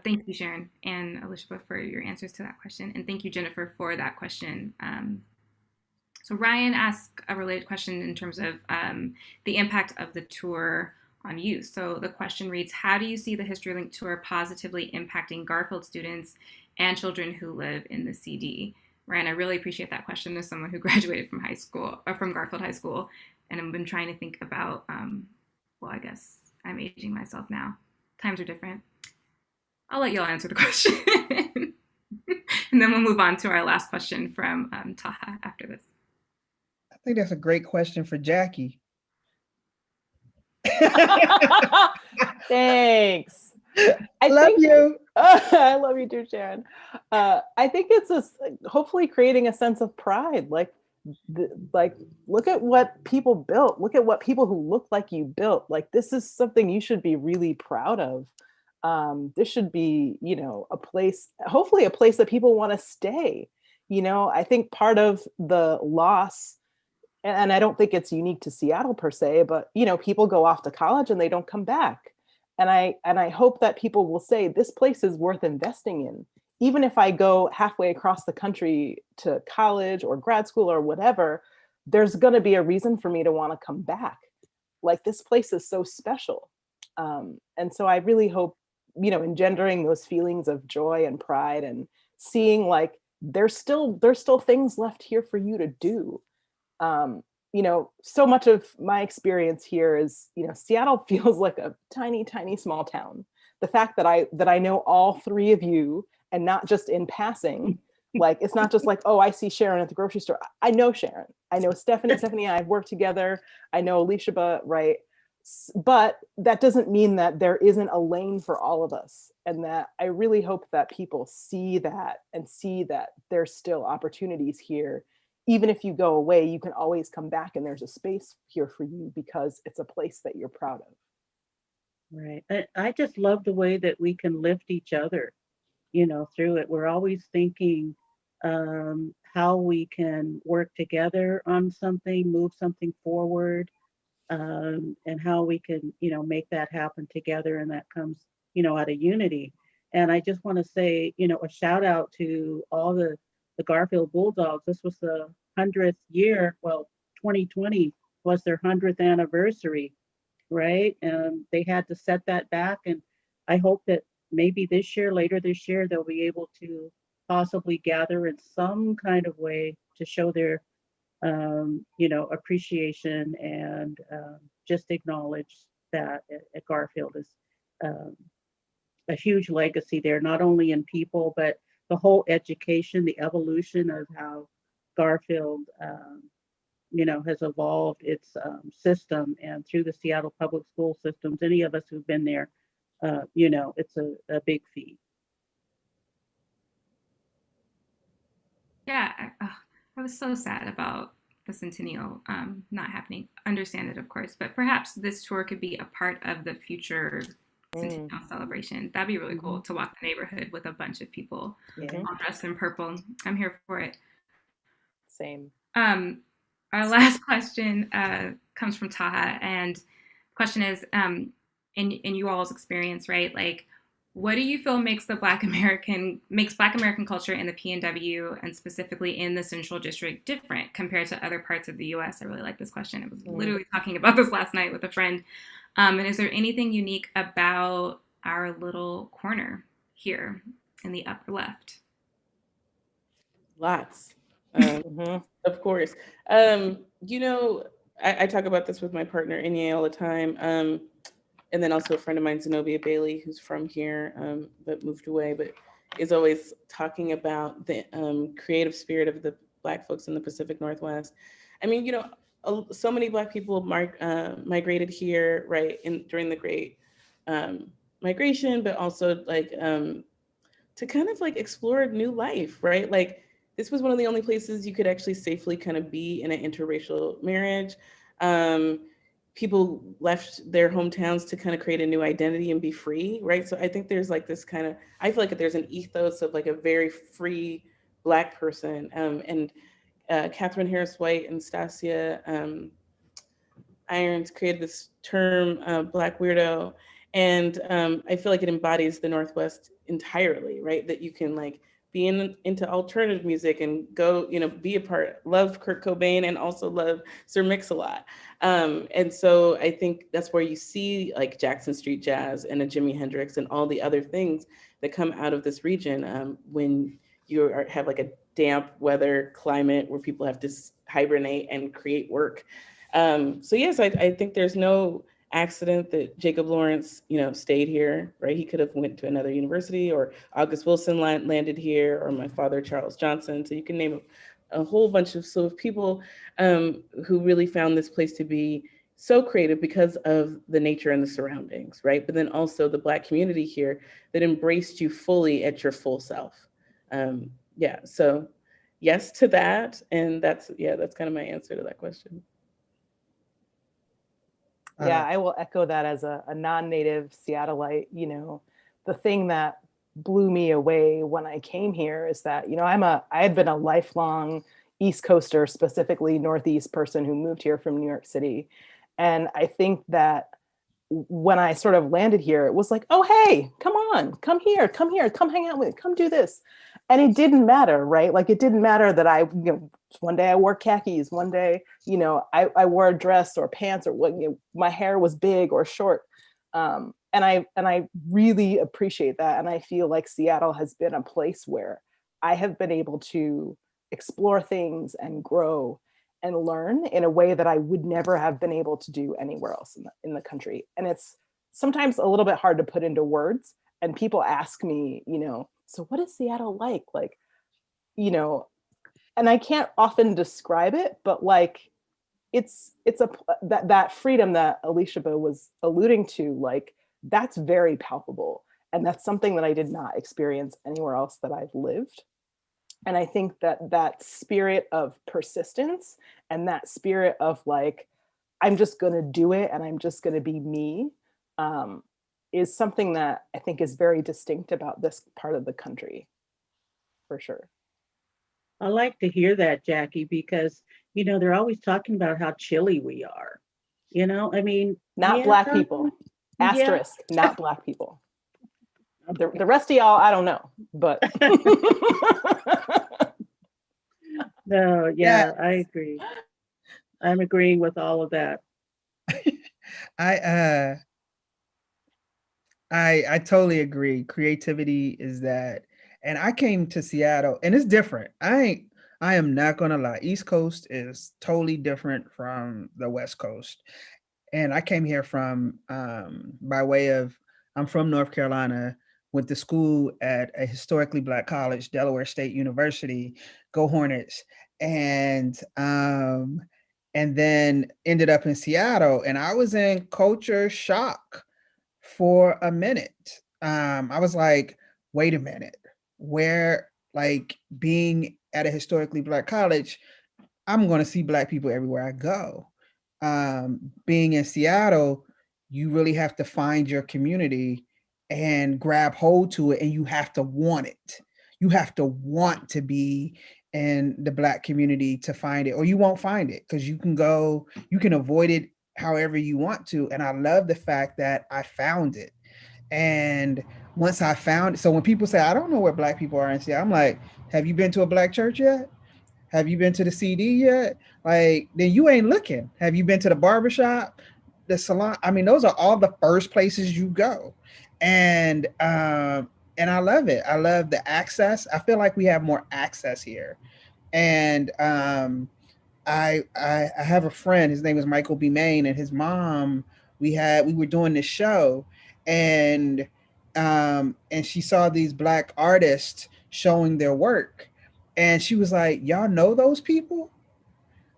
Thank you, Sharon and Elisha, for your answers to that question. And thank you, Jennifer, for that question. So Ryan asked a related question in terms of the impact of the tour on youth. So the question reads, how do you see the History Link tour positively impacting Garfield students and children who live in the CD? Ryan, I really appreciate that question as someone who graduated from high school, or from Garfield High School, and I've been trying to think about, well, I guess I'm aging myself now. Times are different. I'll let y'all answer the question. And then we'll move on to our last question from Taha after this. I think that's a great question for Jackie. Thanks. I love you. I love you too, Sharon. I think it's hopefully creating a sense of pride. Like look at what people built. Look at what people who look like you built. Like, this is something you should be really proud of. This should be, a place, hopefully a place that people want to stay. I think part of the loss, and I don't think it's unique to Seattle per se, but people go off to college and they don't come back. And I hope that people will say, this place is worth investing in. Even if I go halfway across the country to college or grad school or whatever, there's going to be a reason for me to want to come back. Like, this place is so special. And so I really hope, engendering those feelings of joy and pride and seeing like there's still things left here for you to do. So much of my experience here is, Seattle feels like a tiny, tiny small town. The fact that I know all three of you, and not just in passing, like it's not just like, oh, I see Sharon at the grocery store. I know Sharon. I know Stephanie. Stephanie and I have worked together. I know Elisha, right? But that doesn't mean that there isn't a lane for all of us. And that I really hope that people see that and see that there's still opportunities here. Even if you go away, you can always come back and there's a space here for you because it's a place that you're proud of. Right. I just love the way that we can lift each other, through it. We're always thinking how we can work together on something, move something forward, and how we can, make that happen together. And that comes, out of unity. And I just want to say, a shout out to all the Garfield Bulldogs. This was the 100th year. Well, 2020 was their 100th anniversary, right? And they had to set that back. And I hope that maybe later this year, they'll be able to possibly gather in some kind of way to show their appreciation and just acknowledge that at Garfield is a huge legacy there, not only in people, but the whole education, the evolution of how Garfield, has evolved its system, and through the Seattle public school systems, any of us who've been there, it's a big feat. Yeah, I was so sad about the Centennial not happening. Understand it, of course, but perhaps this tour could be a part of the future Centennial celebration. That'd be really cool to walk the neighborhood with a bunch of people all dressed in purple. I'm here for it. Same. Our last question comes from Taha, and the question is, in you all's experience, right? Like, what do you feel makes Black American culture in the PNW and specifically in the Central District different compared to other parts of the U.S.? I really like this question. I was literally talking about this last night with a friend. And is there anything unique about our little corner here in the upper left? Lots. Of course. I talk about this with my partner Inye all the time. And then also a friend of mine, Zenobia Bailey, who's from here, but moved away, but is always talking about the creative spirit of the Black folks in the Pacific Northwest. I mean, so many Black people migrated here, right, during the Great Migration, but also like to kind of like explore new life, right? Like this was one of the only places you could actually safely kind of be in an interracial marriage. People left their hometowns to kind of create a new identity and be free, right? So I think there's like this kind of, I feel like there's an ethos of like a very free Black person. And Catherine Harris White and Stasia Irons created this term, Black weirdo. And I feel like it embodies the Northwest entirely, right? That you can like be into alternative music and go, be a part, love Kurt Cobain and also love Sir Mix-a-Lot. And so I think that's where you see like Jackson Street Jazz and a Jimi Hendrix and all the other things that come out of this region when you have like a damp weather climate where people have to hibernate and create work. So yes, I think there's no accident that Jacob Lawrence, stayed here, right? He could have went to another university, or August Wilson landed here, or my father, Charles Johnson. So you can name a whole bunch of people who really found this place to be so creative because of the nature and the surroundings, right? But then also the Black community here that embraced you fully at your full self. So yes to that. And that's kind of my answer to that question. Yeah, I will echo that as a non-native Seattleite. The thing that blew me away when I came here is that, I had been a lifelong East Coaster, specifically Northeast person who moved here from New York City. And I think that when I sort of landed here, it was like, oh, hey, come on, come here, come hang out with me, come do this. And it didn't matter, right? Like, it didn't matter that one day I wore khakis, one day, I wore a dress or pants or what, my hair was big or short. And I really appreciate that. And I feel like Seattle has been a place where I have been able to explore things and grow and learn in a way that I would never have been able to do anywhere else in the country. And it's sometimes a little bit hard to put into words. And people ask me, so what is Seattle like? Like, and I can't often describe it, but like, it's that freedom that Elisha was alluding to, like, that's very palpable. And that's something that I did not experience anywhere else that I've lived. And I think that spirit of persistence and that spirit of like, I'm just going to do it and I'm just going to be me, is something that I think is very distinct about this part of the country, for sure. I like to hear that, Jackie, because, they're always talking about how chilly we are. I mean, Not yeah, Black people. yeah. Asterisk, not Black people. The rest of y'all, I don't know, but. No, yeah, I agree. I'm agreeing with all of that. I totally agree. Creativity is that. And I came to Seattle and it's different. I am not gonna lie. East Coast is totally different from the West Coast. And I came here from by way of, I'm from North Carolina, went to school at a historically Black college, Delaware State University, go Hornets. And then ended up in Seattle, and I was in culture shock for a minute. I was like, wait a minute, where, like, being at a historically Black college, I'm going to see Black people everywhere I go. Being in Seattle, you really have to find your community and grab hold to it, and you have to want it. You have to want to be in the Black community to find it, or you won't find it, because you can avoid it however you want to. And I love the fact that I found it. And once I found it, so when people say, I don't know where Black people are in Seattle, I'm like, have you been to a Black church yet? Have you been to the CD yet? Like, then you ain't looking. Have you been to the barbershop, the salon? I mean, those are all the first places you go. And I love it. I love the access. I feel like we have more access here. And I have a friend, his name is Michael B. Main, and his mom, we were doing this show, and she saw these Black artists showing their work, and she was like, y'all know those people?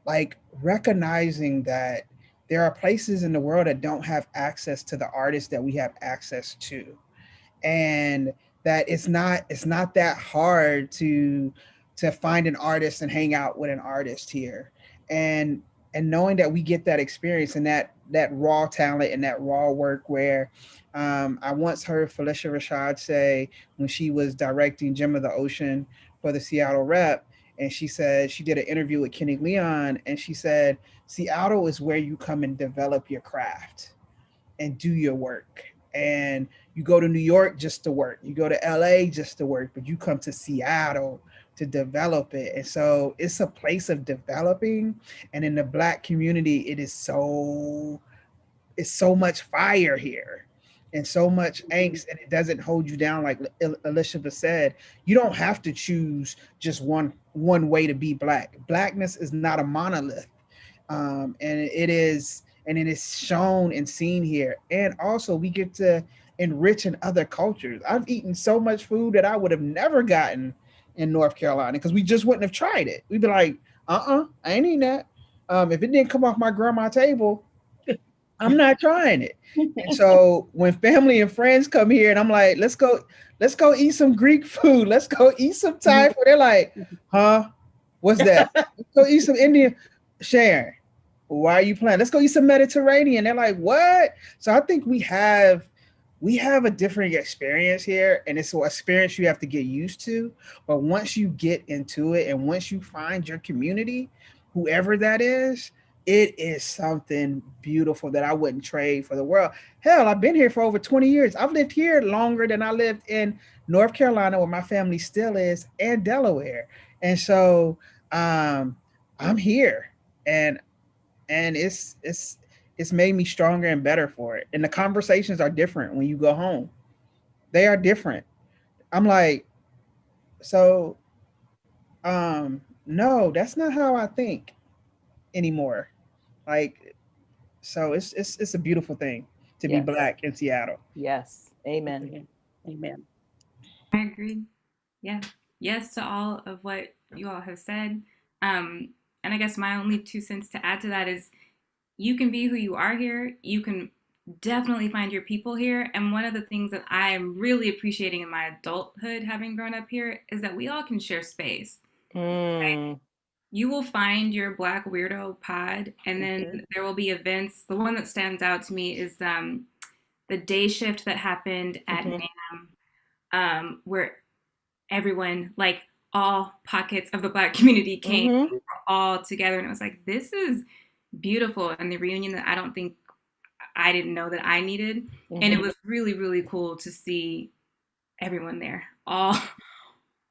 Like, recognizing that there are places in the world that don't have access to the artists that we have access to, and that it's not that hard to find an artist and hang out with an artist here, and knowing that we get that experience and that raw talent and that raw work. Where I once heard Felicia Rashad say, when she was directing Gem of the Ocean for the Seattle Rep, and she said she did an interview with Kenny Leon, and she said Seattle is where you come and develop your craft and do your work. And you go to New York just to work, you go to LA just to work, but you come to Seattle to develop it. And so it's a place of developing. And in the Black community, it's so much fire here and so much angst, and it doesn't hold you down. Like Elisha said, you don't have to choose just one way to be Black. Blackness is not a monolith. And it is shown and seen here. And also we get to enrich in other cultures. I've eaten so much food that I would have never gotten in North Carolina, because we just wouldn't have tried it. We'd be like, I ain't eating that. If it didn't come off my grandma's table, I'm not trying it. And so when family and friends come here and I'm like, let's go eat some Greek food, let's go eat some Thai food, they're like, huh? What's that? Let's go eat some Indian. Sharon, why are you playing? Let's go eat some Mediterranean. They're like, what? So I think we have a different experience here, and it's an experience you have to get used to. But once you get into it and once you find your community, whoever that is, it is something beautiful that I wouldn't trade for the world. Hell, I've been here for over 20 years. I've lived here longer than I lived in North Carolina, where my family still is, and Delaware. And so I'm here, and it's made me stronger and better for it. And the conversations are different when you go home. They are different. I'm like, so no, that's not how I think anymore. Like, so it's a beautiful thing to be Yes. Black in Seattle. Yes. Amen. Amen. I agree. Yeah. Yes to all of what you all have said. And I guess my only 2 cents to add to that is you can be who you are here. You can definitely find your people here. And one of the things that I am really appreciating in my adulthood, having grown up here, is that we all can share space. Mm. You will find your Black weirdo pod, and then there will be events. The one that stands out to me is the day shift that happened at NAM, where everyone, like all pockets of the Black community, came all together, and it was like, this is beautiful, and the reunion that I don't think I didn't know that I needed. And it was really, really cool to see everyone there,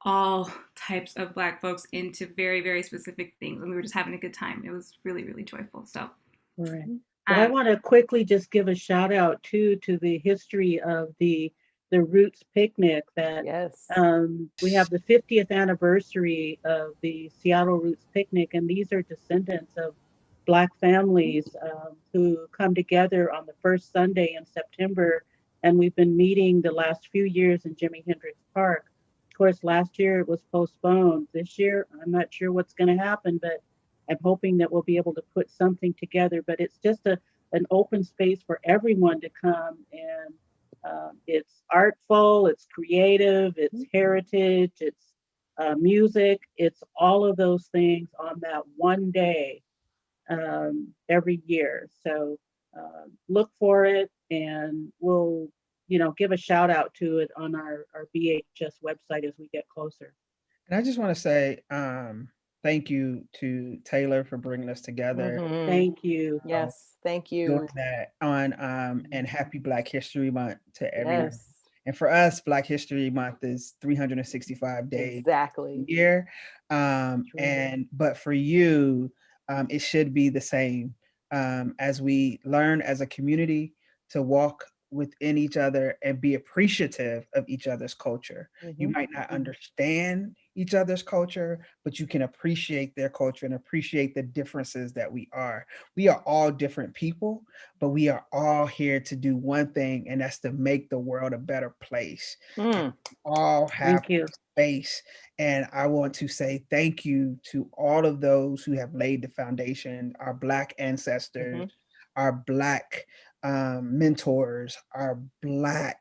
all types of Black folks into very, very specific things, and we were just having a good time. It was really, really joyful. So Right. Well, I want to quickly just give a shout out too to the history of the Roots picnic that we have the 50th anniversary of the Seattle Roots picnic, and these are descendants of Black families who come together on the first Sunday in September, and we've been meeting the last few years in Jimi Hendrix Park. Of course, last year it was postponed. This year, I'm not sure what's going to happen, but I'm hoping that we'll be able to put something together. But it's just an open space for everyone to come, and it's artful, it's creative, it's heritage, it's music, it's all of those things on that one day every year. So look for it, and we'll give a shout out to it on our BHS website as we get closer. And I just want to say thank you to Taylor for bringing us together. Thank you. Yes, thank you. Doing that on and happy Black History Month to everyone. Yes. And for us, Black History Month is 365 days exactly a year. But for you, it should be the same as we learn as a community to walk within each other and be appreciative of each other's culture. You might not understand each other's culture, but you can appreciate their culture and appreciate the differences that we are. We are all different people, but we are all here to do one thing, and that's to make the world a better place. All have space. And I want to say thank you to all of those who have laid the foundation, our Black ancestors, our Black mentors, our Black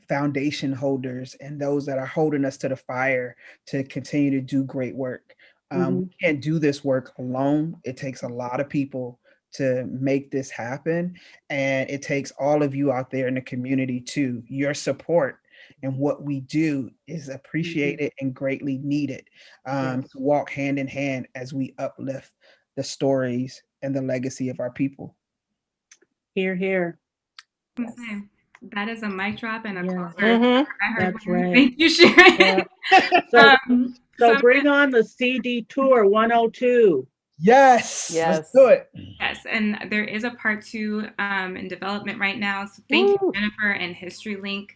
foundation holders, and those that are holding us to the fire to continue to do great work. We can't do this work alone. It takes a lot of people to make this happen. And it takes all of you out there in the community too. Your support and what we do is appreciated and greatly needed to walk hand in hand as we uplift the stories and the legacy of our people. Hear, hear. Yes. That is a mic drop and a closer. I heard. That's right. Thank you, Sharon. Yeah. So bring on the CD Tour 102. Yes. Let's do it. Yes, and there is a part 2 in development right now. So thank you, Jennifer and History Link,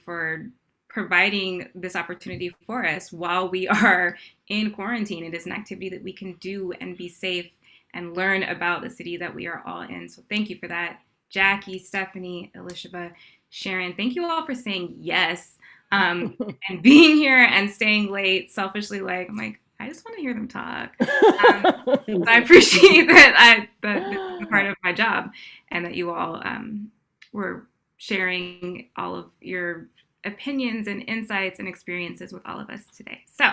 for providing this opportunity for us while we are in quarantine. It is an activity that we can do and be safe and learn about the city that we are all in. So thank you for that. Jackie, Stephanie, Elisha, Sharon, thank you all for saying yes and being here and staying late. Selfishly, I'm like, I just want to hear them talk. So I appreciate that this is a part of my job, and that you all were sharing all of your opinions and insights and experiences with all of us today. So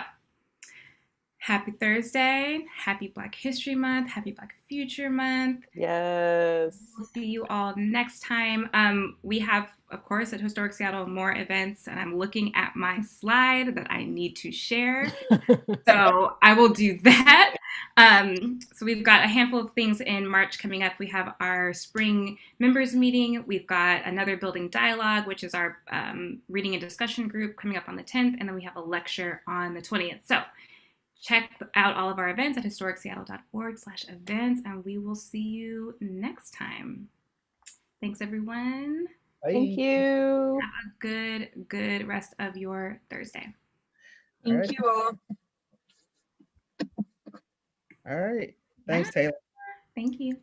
happy Thursday, happy Black History Month, happy Black Future Month. Yes. We'll see you all next time. We have, of course, at Historic Seattle more events, and I'm looking at my slide that I need to share. So I will do that. So we've got a handful of things in March coming up. We have our spring members meeting. We've got another building dialogue, which is our reading and discussion group coming up on the 10th. And then we have a lecture on the 20th. So check out all of our events at historicseattle.org/events, and we will see you next time. Thanks, everyone. Thank Bye. you. Have a good rest of your Thursday. All right. Thank you all. All right. Thanks, Taylor. Thank you.